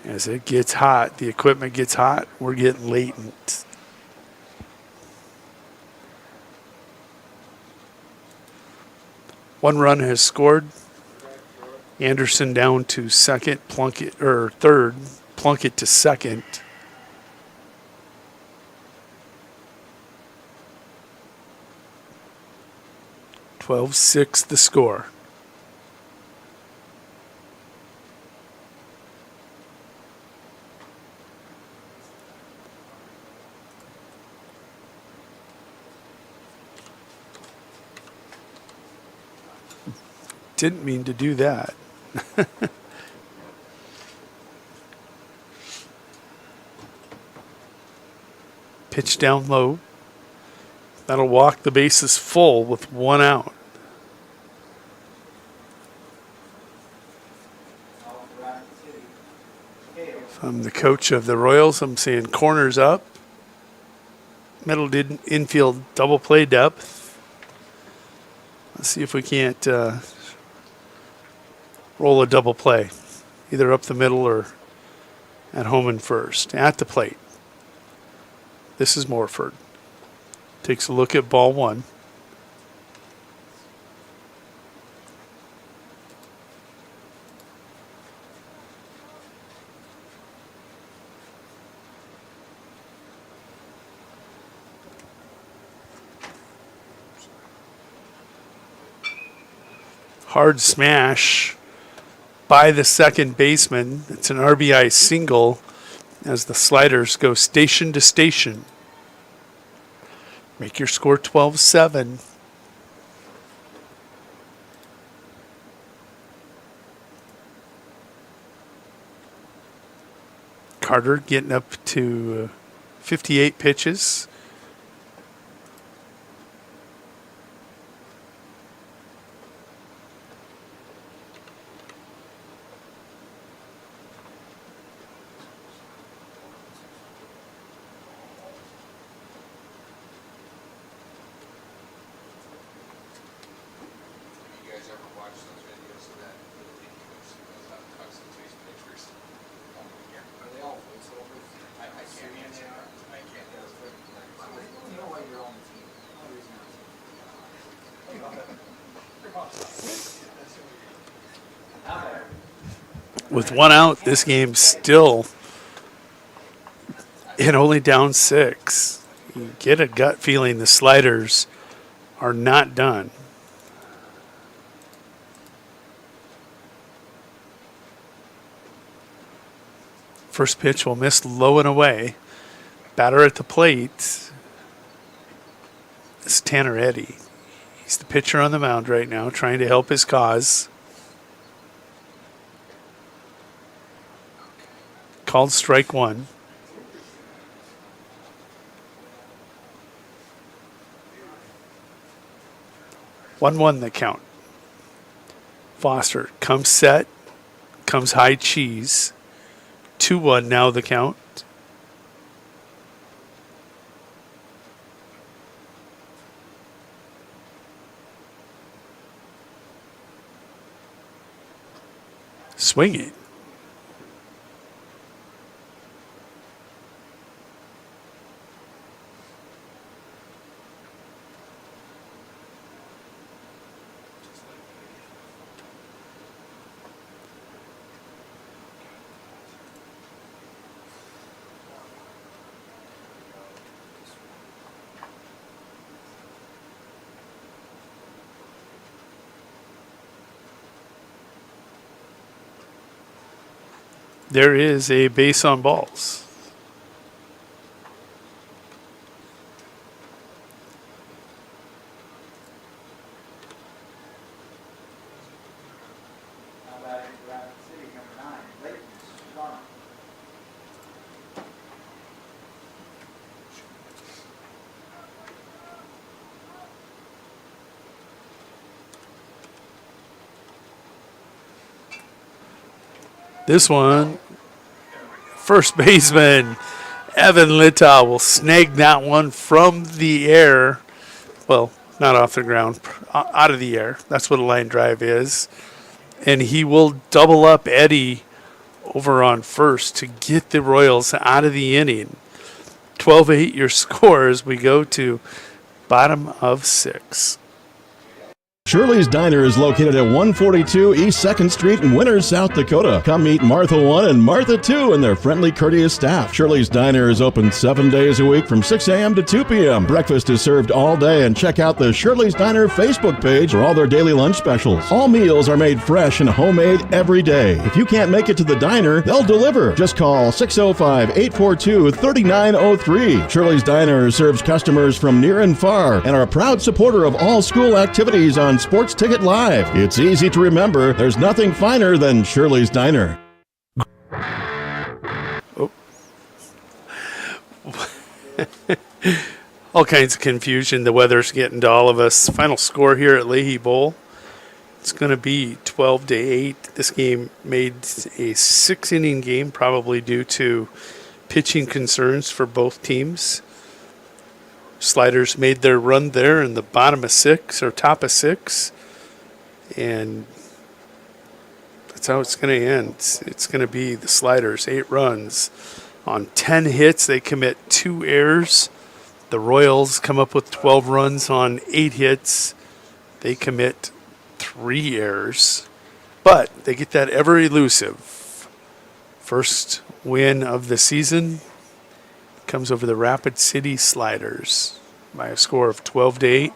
As it gets hot, the equipment gets hot, we're getting latent. One run has scored. Anderson down to second, third, Plunkett to second. "12-6 the score. Didn't mean to do that. Pitch down low. That'll walk the bases full with one out. If I'm the coach of the Royals, I'm saying corners up. Middle infield double play depth. Let's see if we can't roll a double play, either up the middle or at home and first. At the plate, this is Morford. Takes a look at ball one. Hard smash by the second baseman. It's an RBI single as the Sliders go station to station. Make your score 12-7. Carter getting up to 58 pitches. With one out, this game's still and only down 6. You get a gut feeling the Sliders are not done. First pitch will miss low and away. Batter at the plate is Tanner Eddy. He's the pitcher on the mound right now, trying to help his cause. Called strike one. One the count. Foster comes set, comes high cheese. 2-1 now the count. Swing it. There is a base on balls. This one, first baseman Evan Littaw will snag that one from the air. Well, not off the ground, out of the air. That's what a line drive is. And he will double up Eddy over on first to get the Royals out of the inning. 12-8 your score as we go to bottom of 6. Shirley's Diner is located at 142 East 2nd Street in Winter, South Dakota. Come meet Martha 1 and Martha 2 and their friendly, courteous staff. Shirley's Diner is open 7 days a week from 6 a.m. to 2 p.m. Breakfast is served all day, and check out the Shirley's Diner Facebook page for all their daily lunch specials. All meals are made fresh and homemade every day. If you can't make it to the diner, they'll deliver. Just call 605-842-3903. Shirley's Diner serves customers from near and far and are a proud supporter of all school activities on Sports Ticket Live. It's easy to remember. There's nothing finer than Shirley's Diner. Oh. All kinds of confusion. The weather's getting to all of us. Final score here at Leahy Bowl. It's going to be 12-8. This game made a 6-inning game, probably due to pitching concerns for both teams. Sliders made their run there in the bottom of 6 or top of 6. And that's how it's going to end. It's going to be the Sliders, 8 runs. On 10 hits, they commit 2 errors. The Royals come up with 12 runs on 8 hits. They commit 3 errors. But they get that ever elusive first win of the season. Comes over the Rapid City Sliders by a score of 12-8.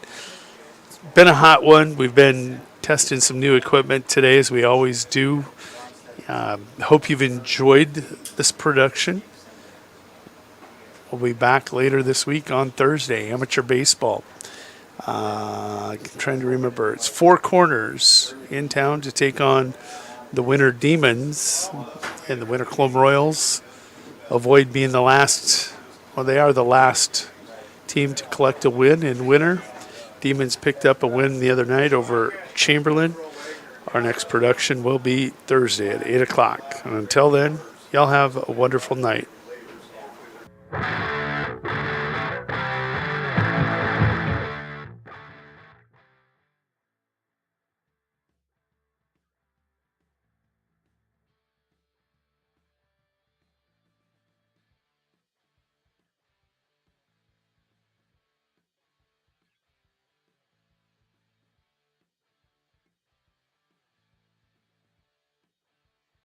It's been a hot one. We've been testing some new equipment today, as we always do. Hope you've enjoyed this production. We'll be back later this week on Thursday, amateur baseball. I'm trying to remember. It's Four Corners in town to take on the Winter Demons and the Winter Colome Royals. Avoid being the last. Well, they are the last team to collect a win in winter. Demons picked up a win the other night over Chamberlain. Our next production will be Thursday at 8 o'clock. And until then, y'all have a wonderful night.